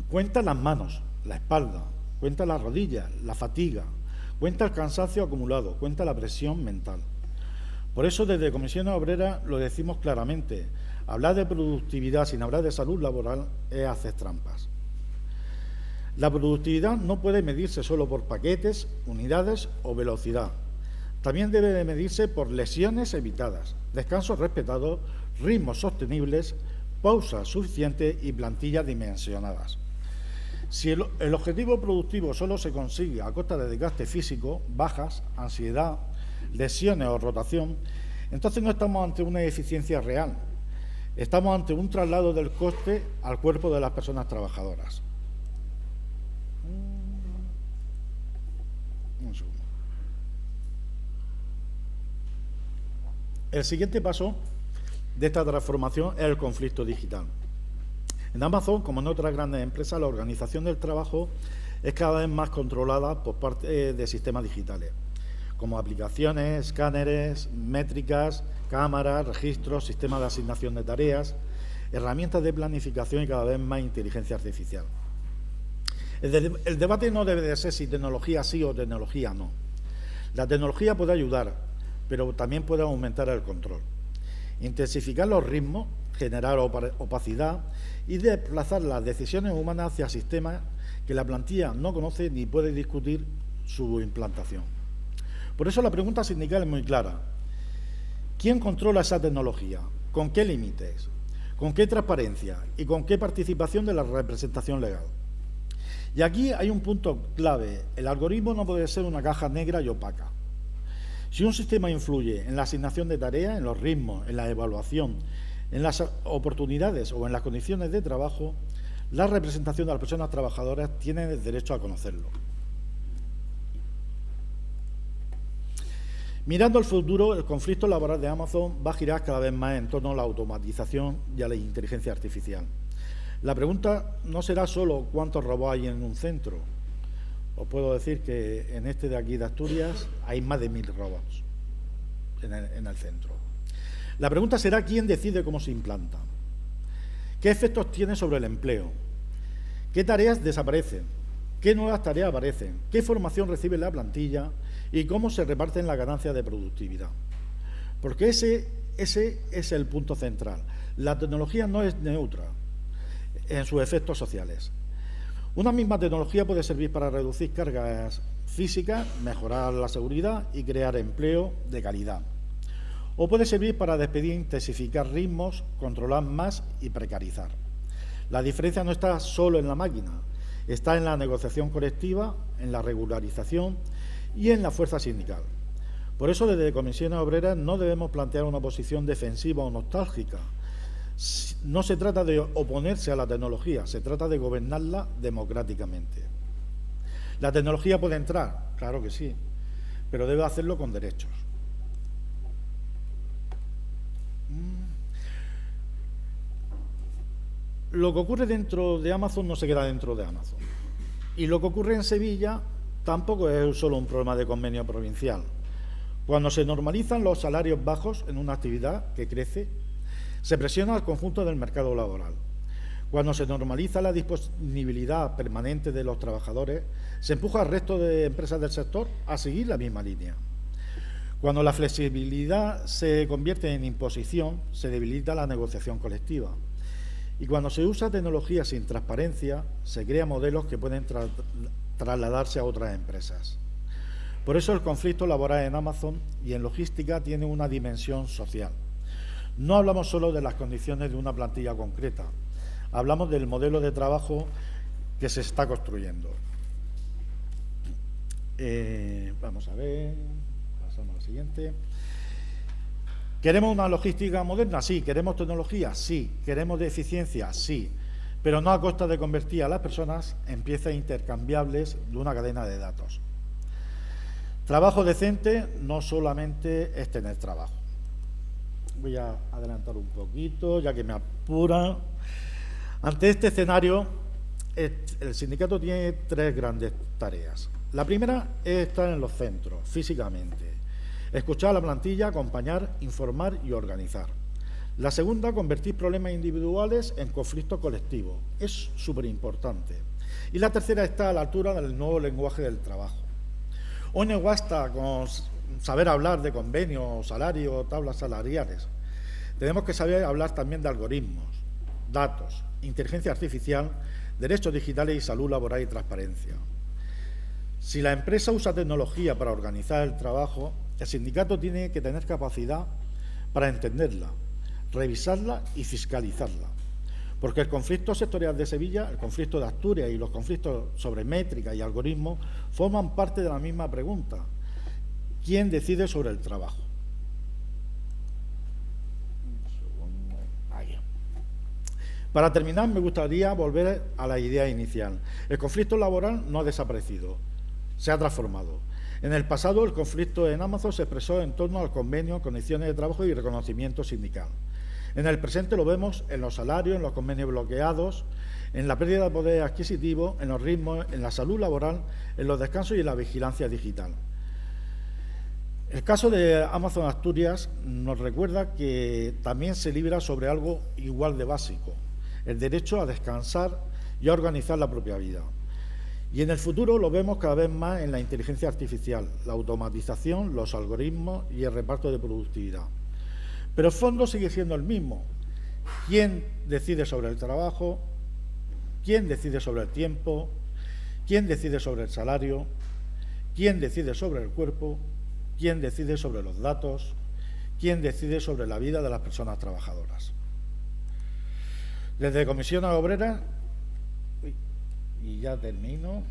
Cuenta las manos, la espalda, cuenta las rodillas, la fatiga, cuenta el cansancio acumulado, cuenta la presión mental. Por eso desde Comisiones Obreras lo decimos claramente: hablar de productividad sin hablar de salud laboral es hacer trampas. La productividad no puede medirse solo por paquetes, unidades o velocidad. También debe de medirse por lesiones evitadas, descansos respetados, ritmos sostenibles, pausas suficientes y plantillas dimensionadas. Si el objetivo productivo solo se consigue a costa de desgaste físico, bajas, ansiedad, lesiones o rotación, entonces no estamos ante una eficiencia real. Estamos ante un traslado del coste al cuerpo de las personas trabajadoras. Un segundo. El siguiente paso de esta transformación es el conflicto digital. En Amazon, como en otras grandes empresas, la organización del trabajo es cada vez más controlada por parte de sistemas digitales, como aplicaciones, escáneres, métricas, cámaras, registros, sistemas de asignación de tareas, herramientas de planificación y cada vez más inteligencia artificial. El debate no debe de ser si tecnología sí o tecnología no. La tecnología puede ayudar, pero también puede aumentar el control, intensificar los ritmos, generar opacidad y desplazar las decisiones humanas hacia sistemas que la plantilla no conoce ni puede discutir su implantación. Por eso la pregunta sindical es muy clara: ¿quién controla esa tecnología? ¿Con qué límites? ¿Con qué transparencia? ¿Y con qué participación de la representación legal? Y aquí hay un punto clave: el algoritmo no puede ser una caja negra y opaca. Si un sistema influye en la asignación de tareas, en los ritmos, en la evaluación, en las oportunidades o en las condiciones de trabajo, la representación de las personas trabajadoras tiene el derecho a conocerlo. Mirando al futuro, el conflicto laboral de Amazon va a girar cada vez más en torno a la automatización y a la inteligencia artificial. La pregunta no será solo cuántos robots hay en un centro. Os puedo decir que en este de aquí de Asturias hay más de 1000 robots en el centro. La pregunta será quién decide cómo se implanta, qué efectos tiene sobre el empleo, qué tareas desaparecen, qué nuevas tareas aparecen, qué formación recibe la plantilla y cómo se reparten las ganancias de productividad. Porque ese es el punto central. La tecnología no es neutra en sus efectos sociales. Una misma tecnología puede servir para reducir cargas físicas, mejorar la seguridad y crear empleo de calidad. O puede servir para despedir, intensificar ritmos, controlar más y precarizar. La diferencia no está solo en la máquina, está en la negociación colectiva, en la regularización y en la fuerza sindical. Por eso, desde Comisiones Obreras no debemos plantear una posición defensiva o nostálgica. No se trata de oponerse a la tecnología, se trata de gobernarla democráticamente. ¿La tecnología puede entrar? Claro que sí, pero debe hacerlo con derechos. Lo que ocurre dentro de Amazon no se queda dentro de Amazon. Y lo que ocurre en Sevilla tampoco es solo un problema de convenio provincial. Cuando se normalizan los salarios bajos en una actividad que crece, Se presiona al conjunto del mercado laboral. Cuando se normaliza la disponibilidad permanente de los trabajadores, se empuja al resto de empresas del sector a seguir la misma línea. Cuando la flexibilidad se convierte en imposición, se debilita la negociación colectiva. Y cuando se usa tecnología sin transparencia, se crean modelos que pueden trasladarse a otras empresas. Por eso el conflicto laboral en Amazon y en logística tiene una dimensión social. No hablamos solo de las condiciones de una plantilla concreta, hablamos del modelo de trabajo que se está construyendo. Vamos a ver, pasamos al siguiente. ¿Queremos una logística moderna? Sí. ¿Queremos tecnología? Sí. ¿Queremos de eficiencia? Sí. Pero no a costa de convertir a las personas en piezas intercambiables de una cadena de datos. Trabajo decente no solamente es tener trabajo. Voy a adelantar un poquito, ya que me apura. Ante este escenario, el sindicato tiene 3 grandes tareas. La primera es estar en los centros, físicamente. Escuchar a la plantilla, acompañar, informar y organizar. La segunda, convertir problemas individuales en conflictos colectivos. Es súper importante. Y la tercera está a la altura del nuevo lenguaje del trabajo. Hoy no basta con saber hablar de convenios, salarios, tablas salariales. Tenemos que saber hablar también de algoritmos, datos, inteligencia artificial, derechos digitales y salud laboral y transparencia. Si la empresa usa tecnología para organizar el trabajo, el sindicato tiene que tener capacidad para entenderla, revisarla y fiscalizarla. Porque el conflicto sectorial de Sevilla, el conflicto de Asturias y los conflictos sobre métrica y algoritmos forman parte de la misma pregunta. ¿Quién decide sobre el trabajo? Para terminar, me gustaría volver a la idea inicial. El conflicto laboral no ha desaparecido, se ha transformado. En el pasado, el conflicto en Amazon se expresó en torno al convenio, condiciones de trabajo y reconocimiento sindical. En el presente lo vemos en los salarios, en los convenios bloqueados, en la pérdida de poder adquisitivo, en los ritmos, en la salud laboral, en los descansos y en la vigilancia digital. El caso de Amazon Asturias nos recuerda que también se libra sobre algo igual de básico, el derecho a descansar y a organizar la propia vida. Y en el futuro lo vemos cada vez más en la inteligencia artificial, la automatización, los algoritmos y el reparto de productividad. Pero el fondo sigue siendo el mismo. ¿Quién decide sobre el trabajo? ¿Quién decide sobre el tiempo? ¿Quién decide sobre el salario? ¿Quién decide sobre el cuerpo? ¿Quién decide sobre los datos? ¿Quién decide sobre la vida de las personas trabajadoras? Desde Comisiones Obreras, y ya termino,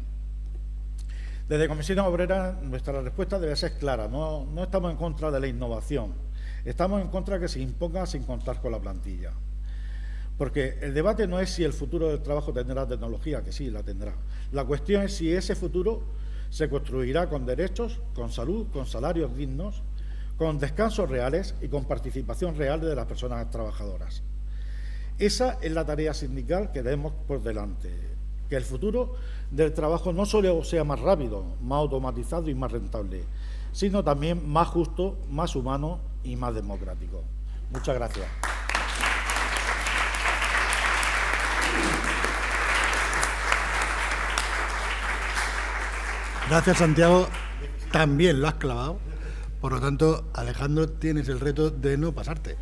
desde Comisiones Obreras nuestra respuesta debe ser clara. No estamos en contra de la innovación. Estamos en contra de que se imponga sin contar con la plantilla. Porque el debate no es si el futuro del trabajo tendrá tecnología, que sí, la tendrá. La cuestión es si ese futuro se construirá con derechos, con salud, con salarios dignos, con descansos reales y con participación real de las personas trabajadoras. Esa es la tarea sindical que tenemos por delante. Que el futuro del trabajo no solo sea más rápido, más automatizado y más rentable, sino también más justo, más humano y más democrático. Muchas gracias. Gracias, Santiago. También lo has clavado. Por lo tanto, Alejandro, tienes el reto de no pasarte.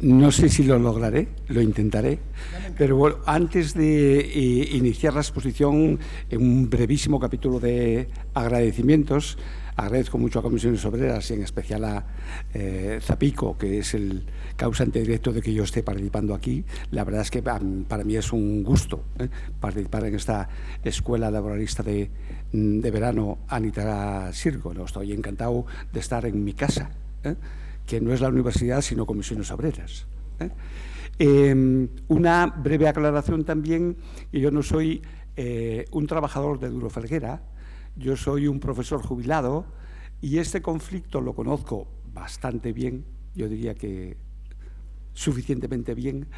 No sé si lo lograré, lo intentaré, pero bueno, antes de iniciar la exposición, en un brevísimo capítulo de agradecimientos, agradezco mucho a Comisiones Obreras y en especial a Zapico, que es el causante directo de que yo esté participando aquí. La verdad es que para mí es un gusto participar en esta escuela laboralista de verano Anita Sirgo. ¿No? Estoy encantado de estar en mi casa, que no es la universidad, sino Comisiones Obreras. Una breve aclaración también, que yo no soy un trabajador de Duro Felguera, yo soy un profesor jubilado y este conflicto lo conozco bastante bien, yo diría que suficientemente bien.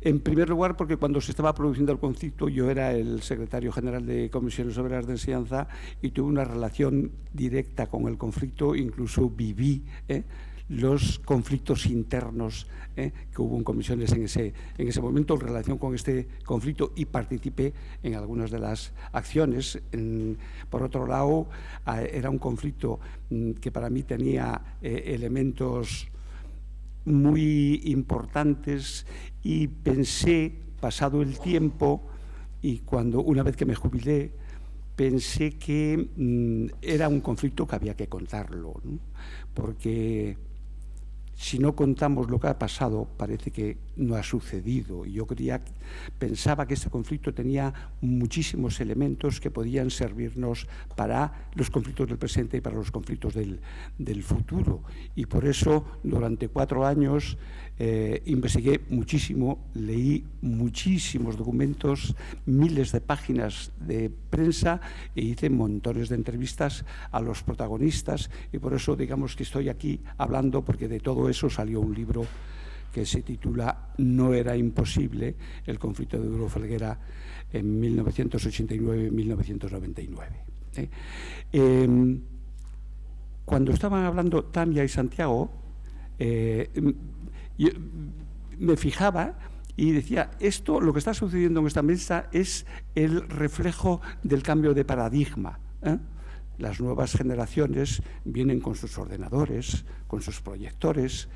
En primer lugar, porque cuando se estaba produciendo el conflicto yo era el secretario general de Comisiones Obreras de Enseñanza y tuve una relación directa con el conflicto, incluso viví los conflictos internos que hubo en comisiones en ese momento en relación con este conflicto y participé en algunas de las acciones. Por otro lado, era un conflicto que para mí tenía elementos muy importantes y pensé, pasado el tiempo, y una vez que me jubilé, pensé que era un conflicto que había que contarlo, ¿no? Porque si no contamos lo que ha pasado, parece que no ha sucedido. Y yo pensaba que este conflicto tenía muchísimos elementos que podían servirnos para los conflictos del presente y para los conflictos del futuro. Y por eso, durante 4 años, investigué muchísimo, leí muchísimos documentos, miles de páginas de prensa e hice montones de entrevistas a los protagonistas. Y por eso, digamos que estoy aquí hablando, porque de todo eso salió un libro que se titula No era imposible, el conflicto de Duro Felguera en 1989-1999. Cuando estaban hablando Tania y Santiago, yo me fijaba y decía, lo que está sucediendo en esta mesa es el reflejo del cambio de paradigma, ¿eh? Las nuevas generaciones vienen con sus ordenadores, con sus proyectores,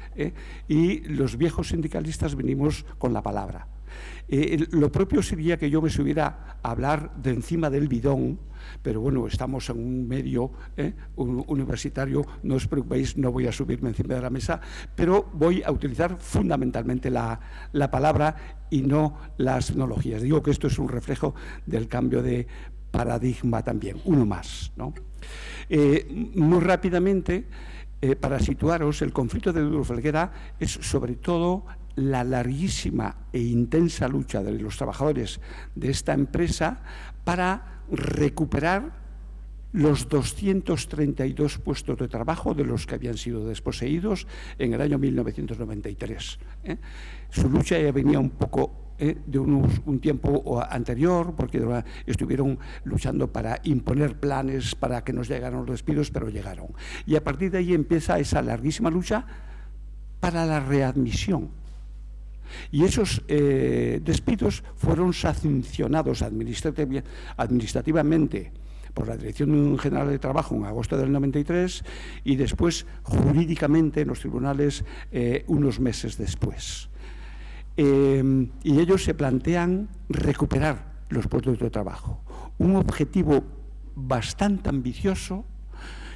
y los viejos sindicalistas venimos con la palabra. Lo propio sería que yo me subiera a hablar de encima del bidón, pero bueno, estamos en un medio universitario, no os preocupéis, no voy a subirme encima de la mesa, pero voy a utilizar fundamentalmente la palabra y no las tecnologías. Digo que esto es un reflejo del cambio de paradigma también, uno más, ¿no? Muy rápidamente, para situaros, el conflicto de Duro Felguera es sobre todo la larguísima e intensa lucha de los trabajadores de esta empresa para recuperar los 232 puestos de trabajo de los que habían sido desposeídos en el año 1993. Su lucha ya venía un poco de un tiempo anterior, porque estuvieron luchando para imponer planes para que nos llegaran los despidos, pero llegaron. Y a partir de ahí empieza esa larguísima lucha para la readmisión. Y esos despidos fueron sancionados administrativamente por la Dirección General de Trabajo en agosto del 93 y después jurídicamente en los tribunales unos meses después. Y ellos se plantean recuperar los puestos de trabajo. Un objetivo bastante ambicioso,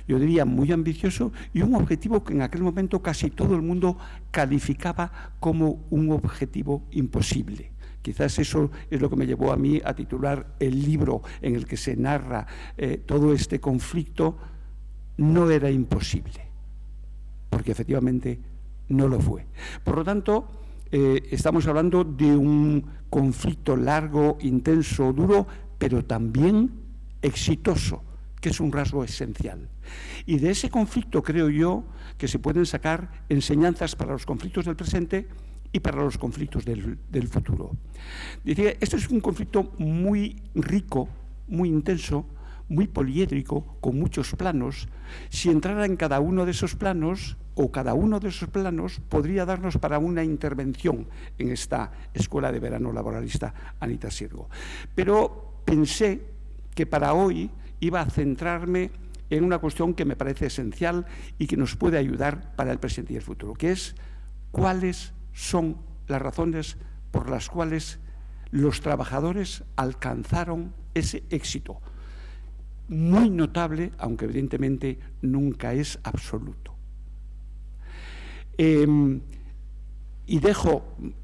yo diría muy ambicioso, y un objetivo que en aquel momento casi todo el mundo calificaba como un objetivo imposible. Quizás eso es lo que me llevó a mí a titular el libro en el que se narra todo este conflicto. No era imposible, porque efectivamente no lo fue. Por lo tanto, estamos hablando de un conflicto largo, intenso, duro, pero también exitoso, que es un rasgo esencial. Y de ese conflicto creo yo que se pueden sacar enseñanzas para los conflictos del presente y para los conflictos del futuro. Decía, esto es un conflicto muy rico, muy intenso, muy poliédrico, con muchos planos. Si entrara en cada uno de esos planos, o cada uno de esos planos, podría darnos para una intervención en esta Escuela de Verano Laboralista Anita Sirgo. Pero pensé que para hoy iba a centrarme en una cuestión que me parece esencial y que nos puede ayudar para el presente y el futuro, que es cuáles son las razones por las cuales los trabajadores alcanzaron ese éxito muy notable, aunque evidentemente nunca es absoluto. Y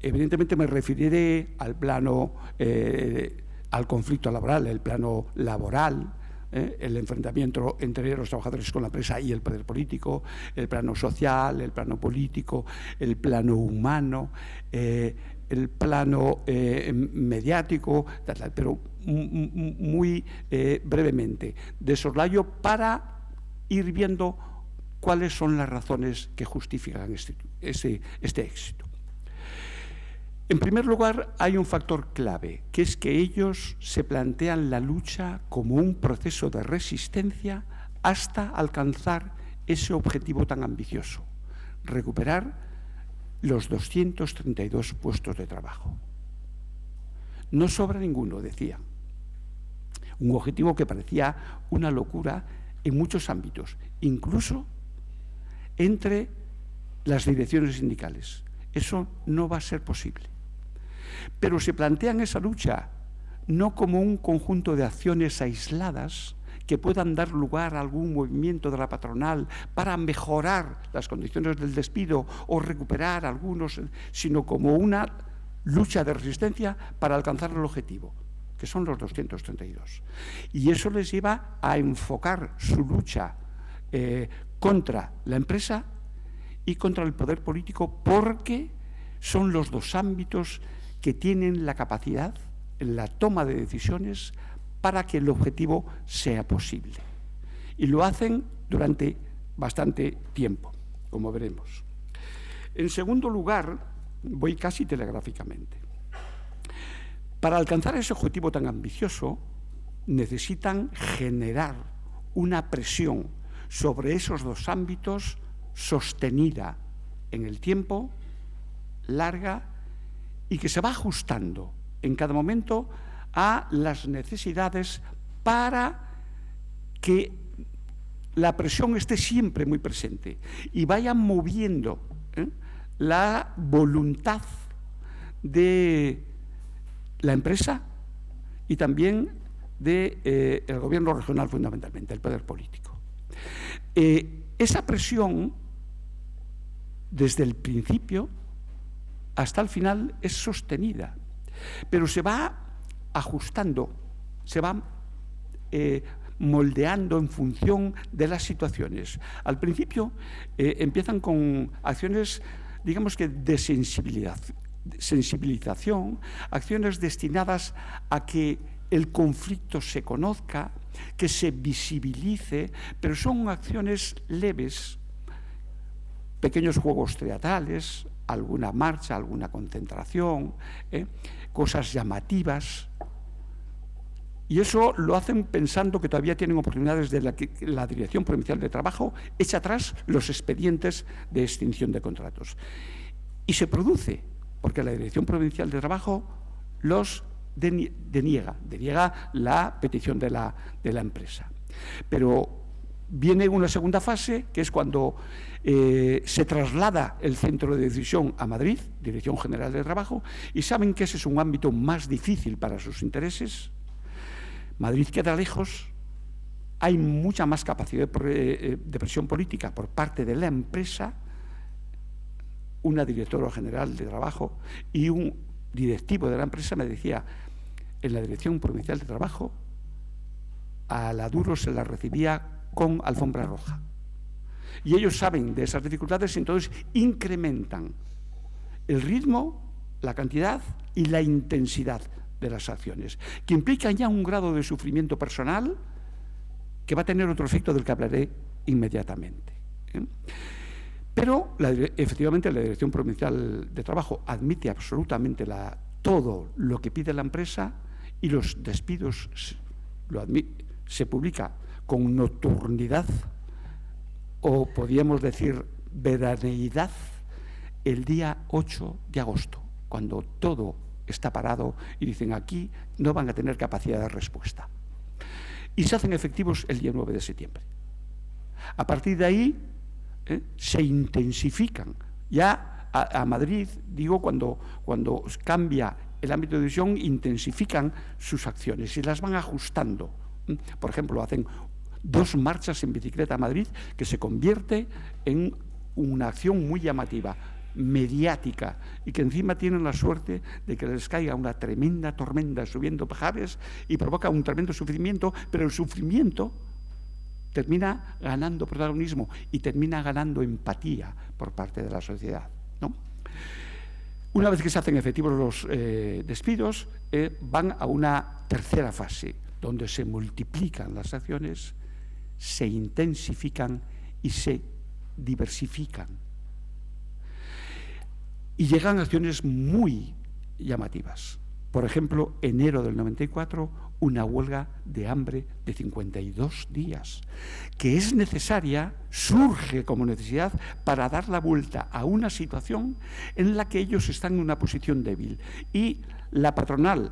evidentemente me referiré al plano, al conflicto laboral, el plano laboral, el enfrentamiento entre los trabajadores con la empresa y el poder político, el plano social, el plano político, el plano humano, el plano mediático, pero muy brevemente, de soslayo, para ir viendo cuáles son las razones que justifican este éxito. En primer lugar, hay un factor clave, que es que ellos se plantean la lucha como un proceso de resistencia hasta alcanzar ese objetivo tan ambicioso: recuperar los 232 puestos de trabajo. No sobra ninguno, decía. Un objetivo que parecía una locura en muchos ámbitos, incluso entre las direcciones sindicales. Eso no va a ser posible. Pero se plantean esa lucha no como un conjunto de acciones aisladas que puedan dar lugar a algún movimiento de la patronal para mejorar las condiciones del despido o recuperar algunos, sino como una lucha de resistencia para alcanzar el objetivo, que son los 232. Y eso les lleva a enfocar su lucha contra la empresa y contra el poder político, porque son los dos ámbitos que tienen la capacidad en la toma de decisiones para que el objetivo sea posible. Y lo hacen durante bastante tiempo, como veremos. En segundo lugar, voy casi telegráficamente. Para alcanzar ese objetivo tan ambicioso, necesitan generar una presión sobre esos dos ámbitos sostenida en el tiempo, larga, y que se va ajustando en cada momento a las necesidades para que la presión esté siempre muy presente y vayan moviendo la voluntad de la empresa y también del gobierno regional, fundamentalmente, el poder político. Esa presión, desde el principio hasta el final, es sostenida, pero se va ajustando, se va moldeando en función de las situaciones. Al principio empiezan con acciones, digamos que de sensibilización, acciones destinadas a que el conflicto se conozca, que se visibilice, pero son acciones leves, pequeños juegos teatrales, alguna marcha, alguna concentración, cosas llamativas. Y eso lo hacen pensando que todavía tienen oportunidades de la Dirección Provincial de Trabajo, echa atrás los expedientes de extinción de contratos. Y se produce, porque la Dirección Provincial de Trabajo los deniega la petición de la empresa. Pero viene una segunda fase, que es cuando se traslada el centro de decisión a Madrid, Dirección General de Trabajo, y saben que ese es un ámbito más difícil para sus intereses. Madrid queda lejos, hay mucha más capacidad de presión política por parte de la empresa, una directora general de trabajo y un directivo de la empresa me decía, en la Dirección Provincial de Trabajo a la Duro se la recibía con alfombra roja. Y ellos saben de esas dificultades y entonces incrementan el ritmo, la cantidad y la intensidad de las acciones, que implican ya un grado de sufrimiento personal que va a tener otro efecto del que hablaré inmediatamente. Pero efectivamente la Dirección Provincial de Trabajo admite absolutamente todo lo que pide la empresa y los despidos se publica con nocturnidad o podríamos decir veraneidad el día 8 de agosto, cuando todo está parado y dicen aquí no van a tener capacidad de respuesta. Y se hacen efectivos el día 9 de septiembre. A partir de ahí se intensifican. Ya a Madrid, digo, cuando cambia el ámbito de decisión, intensifican sus acciones y las van ajustando. Por ejemplo, hacen 2 marchas en bicicleta a Madrid que se convierte en una acción muy llamativa, mediática, y que encima tienen la suerte de que les caiga una tremenda tormenta subiendo pajares y provoca un tremendo sufrimiento, pero el sufrimiento termina ganando protagonismo y termina ganando empatía por parte de la sociedad, ¿no? Una vez que se hacen efectivos los despidos, van a una tercera fase, donde se multiplican las acciones, se intensifican y se diversifican. Y llegan acciones muy llamativas. Por ejemplo, enero del 94, una huelga de hambre de 52 días, que es necesaria, surge como necesidad para dar la vuelta a una situación en la que ellos están en una posición débil. Y la patronal,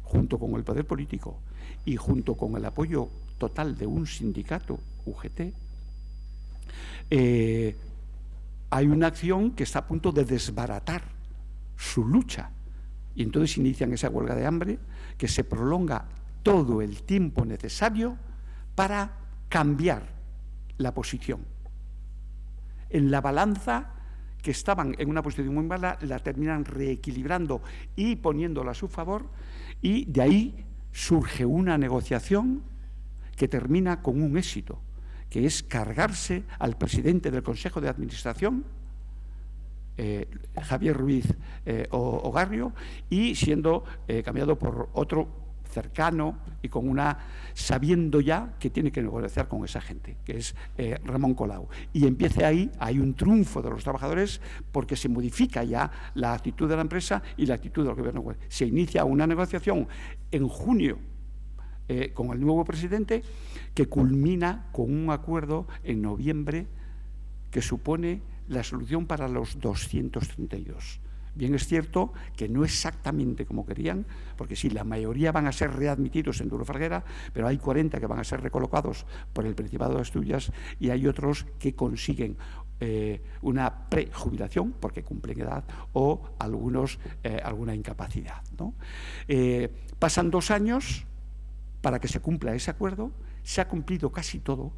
junto con el poder político y junto con el apoyo total de un sindicato, UGT, hay una acción que está a punto de desbaratar su lucha. Y entonces inician esa huelga de hambre que se prolonga todo el tiempo necesario para cambiar la posición. En la balanza, que estaban en una posición muy mala, la terminan reequilibrando y poniéndola a su favor, y de ahí surge una negociación que termina con un éxito, que es cargarse al presidente del Consejo de Administración, Javier Ruiz Ogarrio, y siendo cambiado por otro cercano y con sabiendo ya que tiene que negociar con esa gente, que es Ramón Colau. Y empieza ahí, hay un triunfo de los trabajadores porque se modifica ya la actitud de la empresa y la actitud del gobierno. Se inicia una negociación en junio con el nuevo presidente que culmina con un acuerdo en noviembre que supone la solución para los 232. Bien es cierto que no exactamente como querían, porque sí, la mayoría van a ser readmitidos en Duro Felguera, pero hay 40 que van a ser recolocados por el Principado de Asturias y hay otros que consiguen una prejubilación porque cumplen edad o algunos alguna incapacidad, ¿no? Pasan 2 años para que se cumpla ese acuerdo, se ha cumplido casi todo,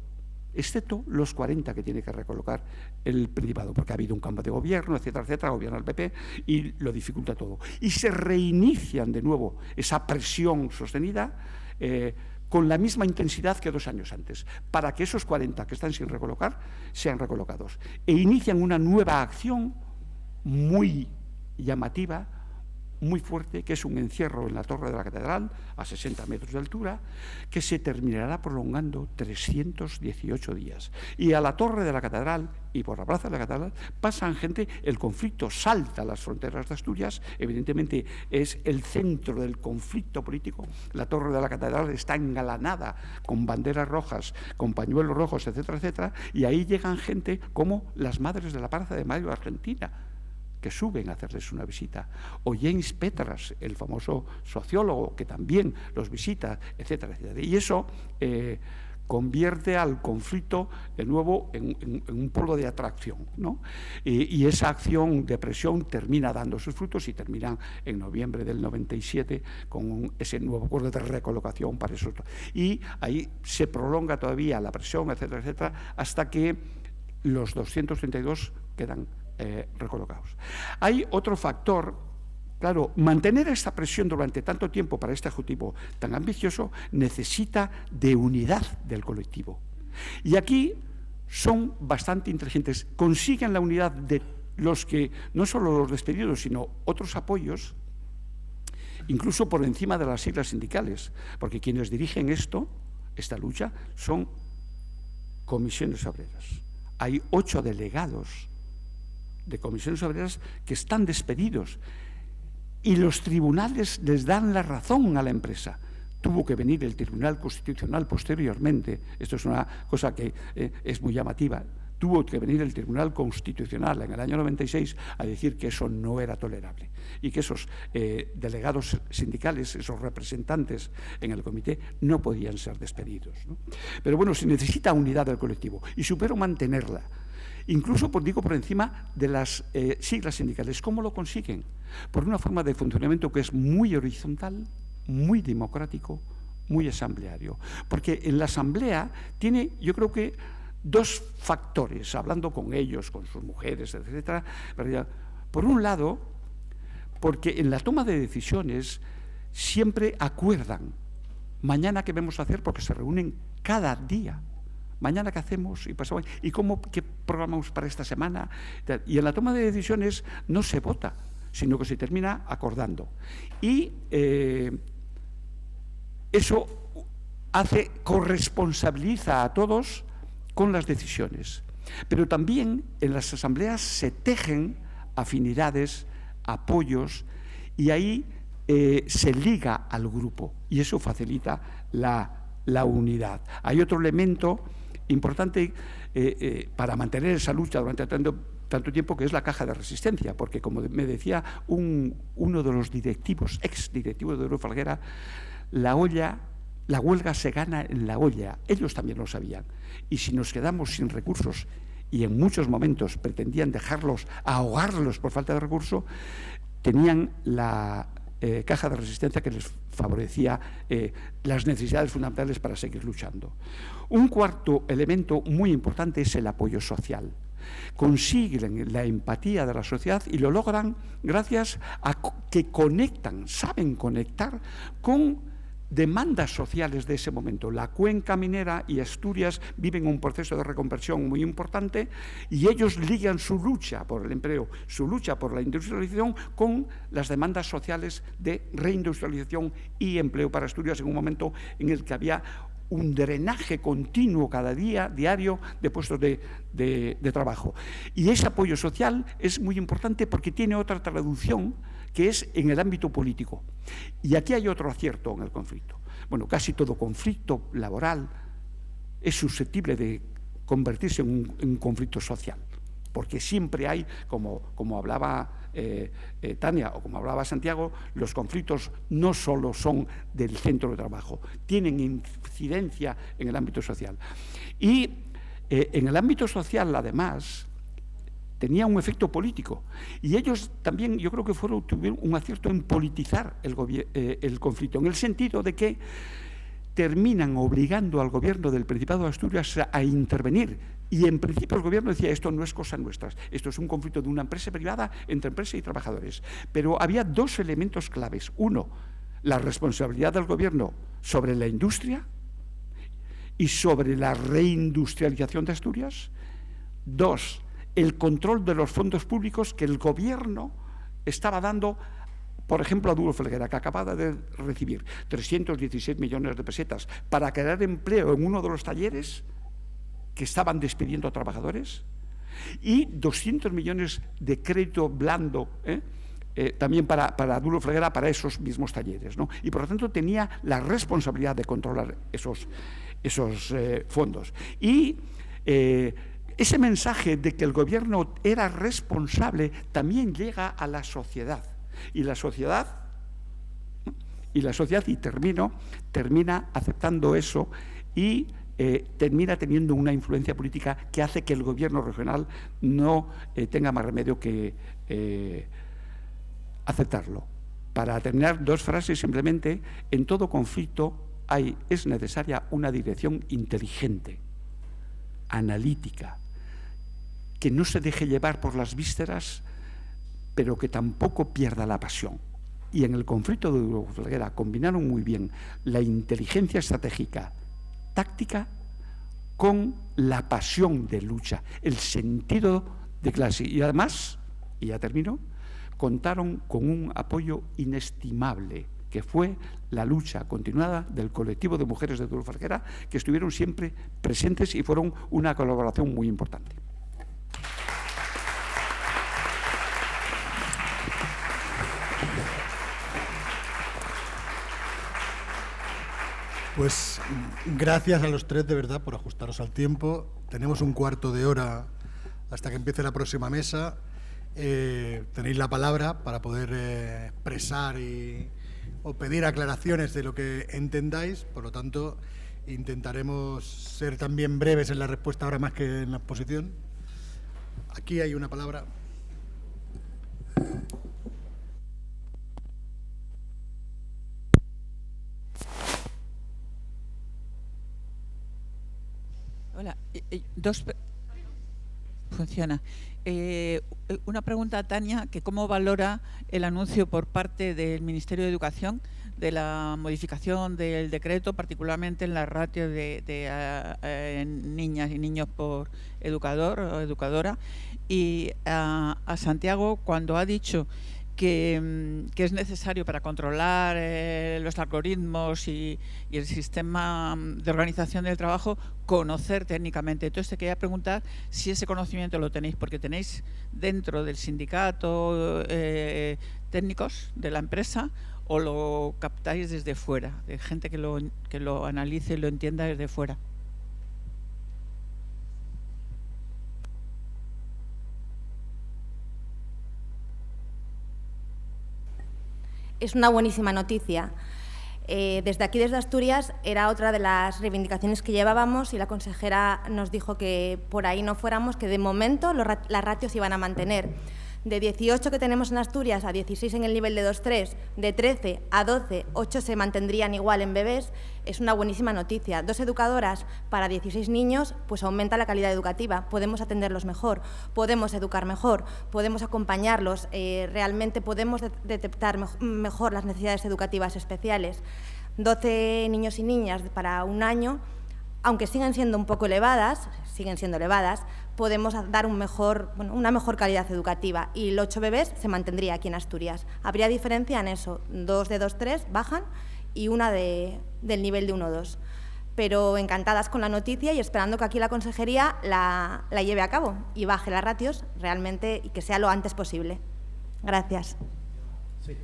excepto los 40 que tiene que recolocar el Principado, porque ha habido un cambio de gobierno, etcétera, etcétera, gobierno del PP, y lo dificulta todo. Y se reinician de nuevo esa presión sostenida con la misma intensidad que 2 años antes, para que esos 40 que están sin recolocar sean recolocados. E inician una nueva acción muy llamativa, muy fuerte, que es un encierro en la Torre de la Catedral, a 60 metros de altura, que se terminará prolongando 318 días. Y a la Torre de la Catedral y por la Plaza de la Catedral pasan gente, el conflicto salta las fronteras de Asturias, evidentemente es el centro del conflicto político. La Torre de la Catedral está engalanada con banderas rojas, con pañuelos rojos, etcétera, etcétera, y ahí llegan gente como las Madres de la Plaza de Mayo de Argentina, que suben a hacerles una visita, o James Petras, el famoso sociólogo, que también los visita, etcétera, etcétera. Y eso convierte al conflicto de nuevo en un polo de atracción, ¿no? Y esa acción de presión termina dando sus frutos y termina en noviembre del 97 con ese nuevo acuerdo de recolocación para eso. Y ahí se prolonga todavía la presión, etcétera, etcétera, hasta que los 232 quedan recolocados. Hay otro factor, claro, mantener esta presión durante tanto tiempo para este ejecutivo tan ambicioso necesita de unidad del colectivo. Y aquí son bastante inteligentes, consiguen la unidad de los que, no solo los despedidos, sino otros apoyos, incluso por encima de las siglas sindicales, porque quienes dirigen esta lucha, son comisiones obreras. Hay 8 delegados de comisiones obreras que están despedidos y los tribunales les dan la razón a la empresa. Tuvo que venir el Tribunal Constitucional posteriormente, esto es una cosa que es muy llamativa, tuvo que venir el Tribunal Constitucional en el año 96 a decir que eso no era tolerable y que esos delegados sindicales, esos representantes en el comité, no podían ser despedidos, ¿no? Pero bueno, se necesita unidad del colectivo y supero mantenerla. Incluso, digo, por encima de las siglas sindicales. ¿Cómo lo consiguen? Por una forma de funcionamiento que es muy horizontal, muy democrático, muy asambleario. Porque en la asamblea tiene, yo creo que, 2 factores, hablando con ellos, con sus mujeres, etcétera. Por un lado, porque en la toma de decisiones siempre acuerdan mañana qué vamos a hacer, porque se reúnen cada día. Mañana qué hacemos y pasado, y qué programamos para esta semana. Y en la toma de decisiones no se vota, sino que se termina acordando. Y eso corresponsabiliza a todos con las decisiones. Pero también en las asambleas se tejen afinidades, apoyos, y ahí se liga al grupo y eso facilita la unidad. Hay otro elemento importante para mantener esa lucha durante tanto tiempo, que es la caja de resistencia, porque como me decía uno de los directivos, ex-directivos de Duro Felguera, la huelga se gana en la olla. Ellos también lo sabían. Y si nos quedamos sin recursos, y en muchos momentos pretendían ahogarlos por falta de recursos, tenían la caja de resistencia que les favorecía las necesidades fundamentales para seguir luchando. Un cuarto elemento muy importante es el apoyo social. Consiguen la empatía de la sociedad y lo logran gracias a que saben conectar con demandas sociales de ese momento. La cuenca minera y Asturias viven un proceso de reconversión muy importante y ellos ligan su lucha por el empleo, su lucha por la industrialización con las demandas sociales de reindustrialización y empleo para Asturias en un momento en el que había un drenaje continuo cada día, diario, de puestos de trabajo. Y ese apoyo social es muy importante porque tiene otra traducción que es en el ámbito político. Y aquí hay otro acierto en el conflicto. Bueno, casi todo conflicto laboral es susceptible de convertirse en un conflicto social, porque siempre hay, como hablaba Tania o como hablaba Santiago, los conflictos no solo son del centro de trabajo, tienen incidencia en el ámbito social. Y en el ámbito social, además, tenía un efecto político. Y ellos también, yo creo que tuvieron un acierto en politizar el conflicto, en el sentido de que terminan obligando al gobierno del Principado de Asturias a intervenir. Y en principio el gobierno decía, esto no es cosa nuestra, esto es un conflicto de una empresa privada entre empresa y trabajadores. Pero había dos elementos claves. Uno, la responsabilidad del gobierno sobre la industria y sobre la reindustrialización de Asturias. Dos, el control de los fondos públicos que el gobierno estaba dando, por ejemplo, a Duro Felguera, que acababa de recibir 316 millones de pesetas para crear empleo en uno de los talleres que estaban despidiendo a trabajadores, y 200 millones de crédito blando también para Duro Felguera, para esos mismos talleres, ¿no? Y por lo tanto tenía la responsabilidad de controlar esos fondos. Y ese mensaje de que el gobierno era responsable también llega a la sociedad. Y la sociedad, y termina aceptando eso y termina teniendo una influencia política que hace que el gobierno regional no tenga más remedio que aceptarlo. Para terminar, dos frases simplemente. En todo conflicto es necesaria una dirección inteligente, analítica, que no se deje llevar por las vísceras, pero que tampoco pierda la pasión. Y en el conflicto de Duro Felguera combinaron muy bien la inteligencia estratégica, táctica, con la pasión de lucha, el sentido de clase. Y además, y ya termino, contaron con un apoyo inestimable, que fue la lucha continuada del colectivo de mujeres de Duro Felguera, que estuvieron siempre presentes y fueron una colaboración muy importante. Pues gracias a los tres, de verdad, por ajustaros al tiempo. Tenemos un cuarto de hora hasta que empiece la próxima mesa. Tenéis la palabra para poder expresar o pedir aclaraciones de lo que entendáis. Por lo tanto, intentaremos ser también breves en la respuesta ahora más que en la exposición. Aquí hay una palabra. Hola, funciona. Una pregunta a Tania, que cómo valora el anuncio por parte del Ministerio de Educación de la modificación del decreto, particularmente en la ratio de niñas y niños por educador o educadora, y a Santiago, cuando ha dicho que es necesario para controlar los algoritmos y el sistema de organización del trabajo, conocer técnicamente. Entonces te quería preguntar si ese conocimiento lo tenéis, porque tenéis dentro del sindicato técnicos de la empresa, o lo captáis desde fuera, de gente que lo analice y lo entienda desde fuera. Es una buenísima noticia. Desde aquí, desde Asturias, era otra de las reivindicaciones que llevábamos y la consejera nos dijo que por ahí no fuéramos, que de momento las ratios iban a mantener. De 18 que tenemos en Asturias a 16 en el nivel de 2-3, de 13 a 12, 8 se mantendrían igual en bebés, es una buenísima noticia. 2 educadoras para 16 niños, pues aumenta la calidad educativa, podemos atenderlos mejor, podemos educar mejor, podemos acompañarlos, realmente podemos detectar mejor las necesidades educativas especiales. 12 niños y niñas para un año, aunque siguen siendo un poco elevadas, podemos dar una mejor calidad educativa, y el 8 bebés se mantendría aquí en Asturias. Habría diferencia en eso, 2 de 2-3 bajan y una del nivel de 1-2. Pero encantadas con la noticia y esperando que aquí la consejería la lleve a cabo y baje las ratios realmente y que sea lo antes posible. Gracias. Sí.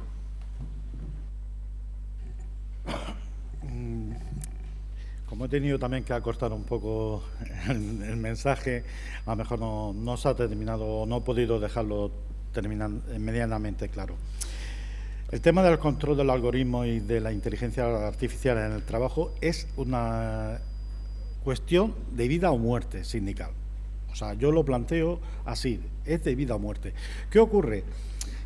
Como he tenido también que acortar un poco el mensaje, a lo mejor no se ha terminado o no he podido dejarlo medianamente claro. El tema del control del algoritmo y de la inteligencia artificial en el trabajo es una cuestión de vida o muerte sindical. O sea, yo lo planteo así, es de vida o muerte. ¿Qué ocurre?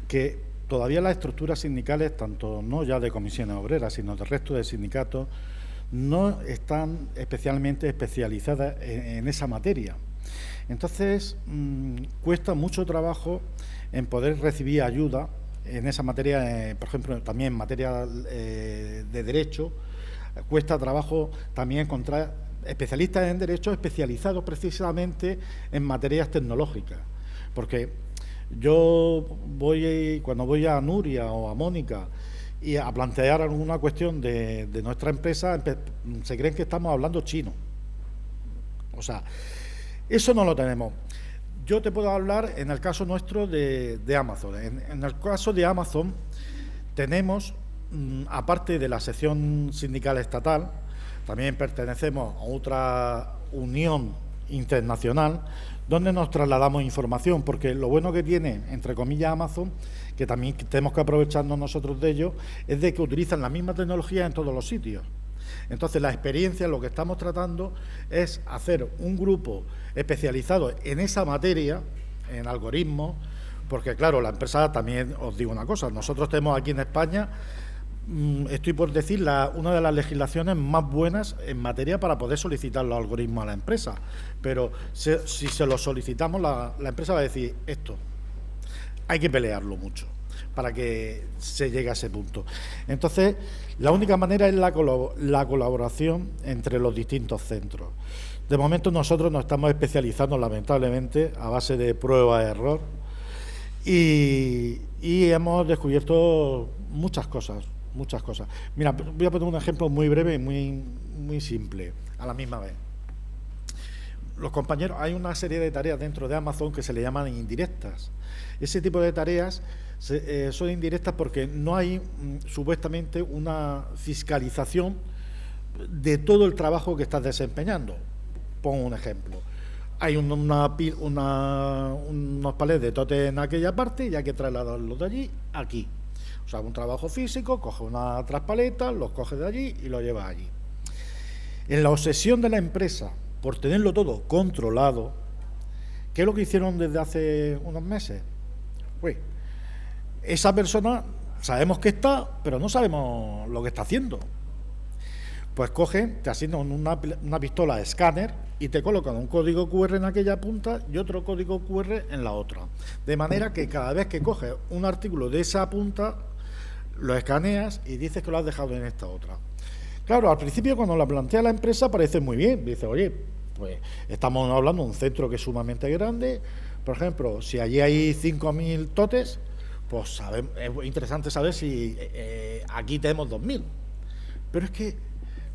Que todavía las estructuras sindicales, tanto no ya de comisiones obreras, sino del resto de sindicatos, no están especialmente especializadas en esa materia. Entonces, cuesta mucho trabajo en poder recibir ayuda en esa materia, por ejemplo, también en materia de derecho, cuesta trabajo también encontrar especialistas en derecho especializados precisamente en materias tecnológicas. Porque yo cuando voy a Nuria o a Mónica y a plantear alguna cuestión de nuestra empresa, se creen que estamos hablando chino. O sea, eso no lo tenemos. Yo te puedo hablar en el caso nuestro de Amazon. En el caso de Amazon tenemos, aparte de la sección sindical estatal, también pertenecemos a otra unión internacional donde nos trasladamos información, porque lo bueno que tiene, entre comillas, Amazon, que también tenemos que aprovecharnos nosotros de ello, es de que utilizan la misma tecnología en todos los sitios. Entonces, la experiencia, lo que estamos tratando es hacer un grupo especializado en esa materia, en algoritmos, porque, claro, la empresa, también os digo una cosa, nosotros tenemos aquí en España, estoy por decir, una de las legislaciones más buenas en materia para poder solicitar los algoritmos a la empresa, pero si se los solicitamos, la empresa va a decir esto. Hay que pelearlo mucho para que se llegue a ese punto. Entonces, la única manera es la colaboración entre los distintos centros. De momento nosotros nos estamos especializando, lamentablemente, a base de prueba-error y hemos descubierto muchas cosas. Mira, voy a poner un ejemplo muy breve y muy simple, a la misma vez. Los compañeros, hay una serie de tareas dentro de Amazon que se le llaman indirectas. Ese tipo de tareas son indirectas porque no hay supuestamente una fiscalización de todo el trabajo que estás desempeñando. Pongo un ejemplo. Hay unos palés de totes en aquella parte y hay que trasladarlos de allí a aquí. O sea, un trabajo físico, coge una traspaleta, los coge de allí y los lleva allí. En la obsesión de la empresa por tenerlo todo controlado, ¿qué es lo que hicieron desde hace unos meses? Pues esa persona sabemos que está, pero no sabemos lo que está haciendo. Pues cogen, te asignan una pistola escáner y te colocan un código QR en aquella punta y otro código QR en la otra. De manera que cada vez que coges un artículo de esa punta, lo escaneas y dices que lo has dejado en esta otra. Claro, al principio cuando la plantea la empresa parece muy bien. Dice, oye, pues estamos hablando de un centro que es sumamente grande. Por ejemplo, si allí hay 5.000 totes, pues es interesante saber si aquí tenemos 2.000. Pero es que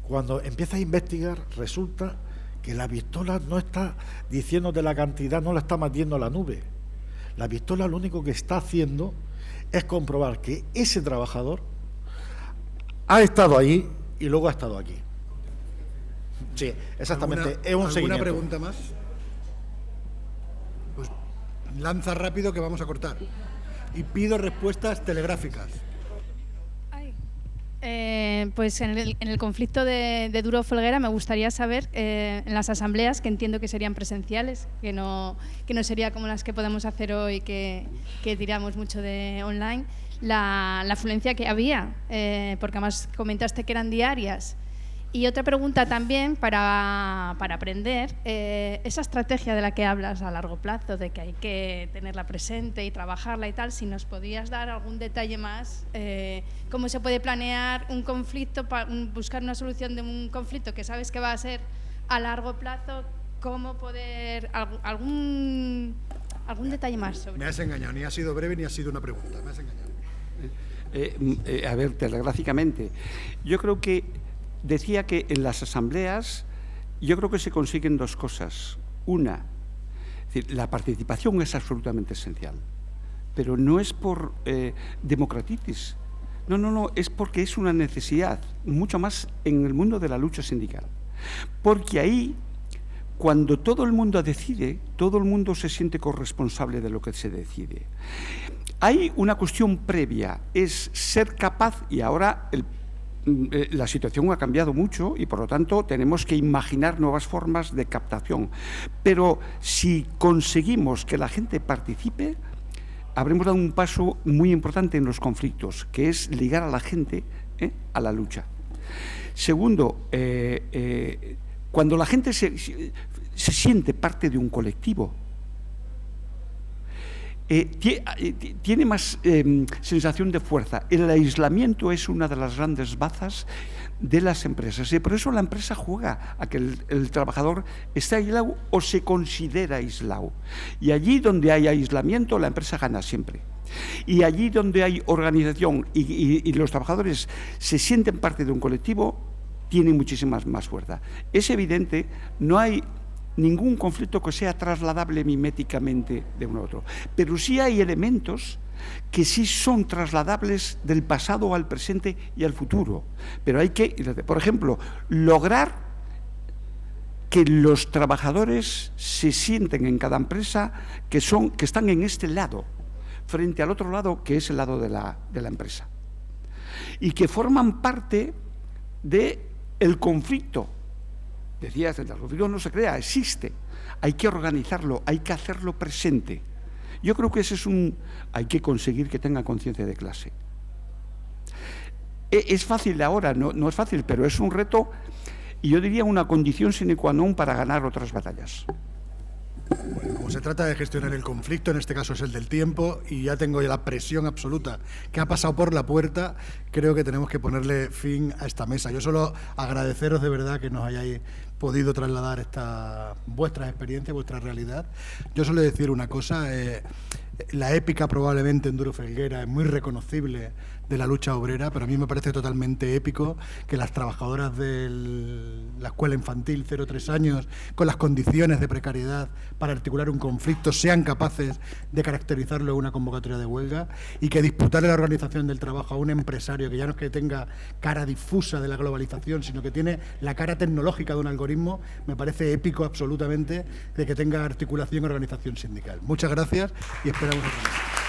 cuando empiezas a investigar resulta que la pistola no está diciéndote la cantidad, no la está metiendo a la nube. La pistola lo único que está haciendo es comprobar que ese trabajador ha estado ahí y luego ha estado aquí. Sí, exactamente. Es un seguimiento. ¿Alguna pregunta más? Pues lanza rápido que vamos a cortar. Y pido respuestas telegráficas. Pues en el conflicto de Duro Folguera me gustaría saber, en las asambleas, que entiendo que serían presenciales, que no sería como las que podemos hacer hoy, que tiramos mucho de online, la afluencia que había, porque además comentaste que eran diarias. Y otra pregunta también para aprender, esa estrategia de la que hablas a largo plazo, de que hay que tenerla presente y trabajarla y tal, si nos podías dar algún detalle más, cómo se puede planear un conflicto, buscar una solución de un conflicto que sabes que va a ser a largo plazo, cómo poder, algún detalle más sobre Me has engañado, ni ha sido breve ni ha sido una pregunta, me has engañado. A ver, telegráficamente, yo creo que decía que en las asambleas yo creo que se consiguen dos cosas. Una, es decir, la participación es absolutamente esencial, pero no es por democratitis. No, es porque es una necesidad, mucho más en el mundo de la lucha sindical. Porque ahí, cuando todo el mundo decide, todo el mundo se siente corresponsable de lo que se decide. Hay una cuestión previa, es ser capaz, y ahora la situación ha cambiado mucho y, por lo tanto, tenemos que imaginar nuevas formas de captación. Pero si conseguimos que la gente participe, habremos dado un paso muy importante en los conflictos, que es ligar a la gente a la lucha. Segundo, cuando la gente se siente parte de un colectivo, tiene más sensación de fuerza. El aislamiento es una de las grandes bazas de las empresas y por eso la empresa juega a que el trabajador esté aislado o se considera aislado. Y allí donde hay aislamiento, la empresa gana siempre. Y allí donde hay organización y los trabajadores se sienten parte de un colectivo, tienen muchísima más fuerza. Es evidente, no hay ningún conflicto que sea trasladable miméticamente de uno a otro, pero sí hay elementos que sí son trasladables del pasado al presente y al futuro. Pero hay que, por ejemplo, lograr que los trabajadores se sienten en cada empresa que están en este lado, frente al otro lado, que es el lado de la empresa, y que forman parte del conflicto. Decías, el conflicto no se crea, existe. Hay que organizarlo, hay que hacerlo presente. Yo creo que ese es hay que conseguir que tenga conciencia de clase. Es fácil ahora, no es fácil, pero es un reto y yo diría una condición sine qua non para ganar otras batallas. Bueno, como se trata de gestionar el conflicto, en este caso es el del tiempo, y ya tengo la presión absoluta que ha pasado por la puerta, creo que tenemos que ponerle fin a esta mesa. Yo solo agradeceros de verdad que nos hayáis podido trasladar vuestras experiencias, vuestra realidad. Yo suelo decir una cosa, la épica probablemente en Duro Folguera es muy reconocible de la lucha obrera, pero a mí me parece totalmente épico que las trabajadoras de la escuela infantil 0-3 años, con las condiciones de precariedad para articular un conflicto, sean capaces de caracterizarlo en una convocatoria de huelga, y que disputarle la organización del trabajo a un empresario que ya no es que tenga cara difusa de la globalización, sino que tiene la cara tecnológica de un algoritmo, me parece épico absolutamente de que tenga articulación y organización sindical. Muchas gracias y esperamos otra vez.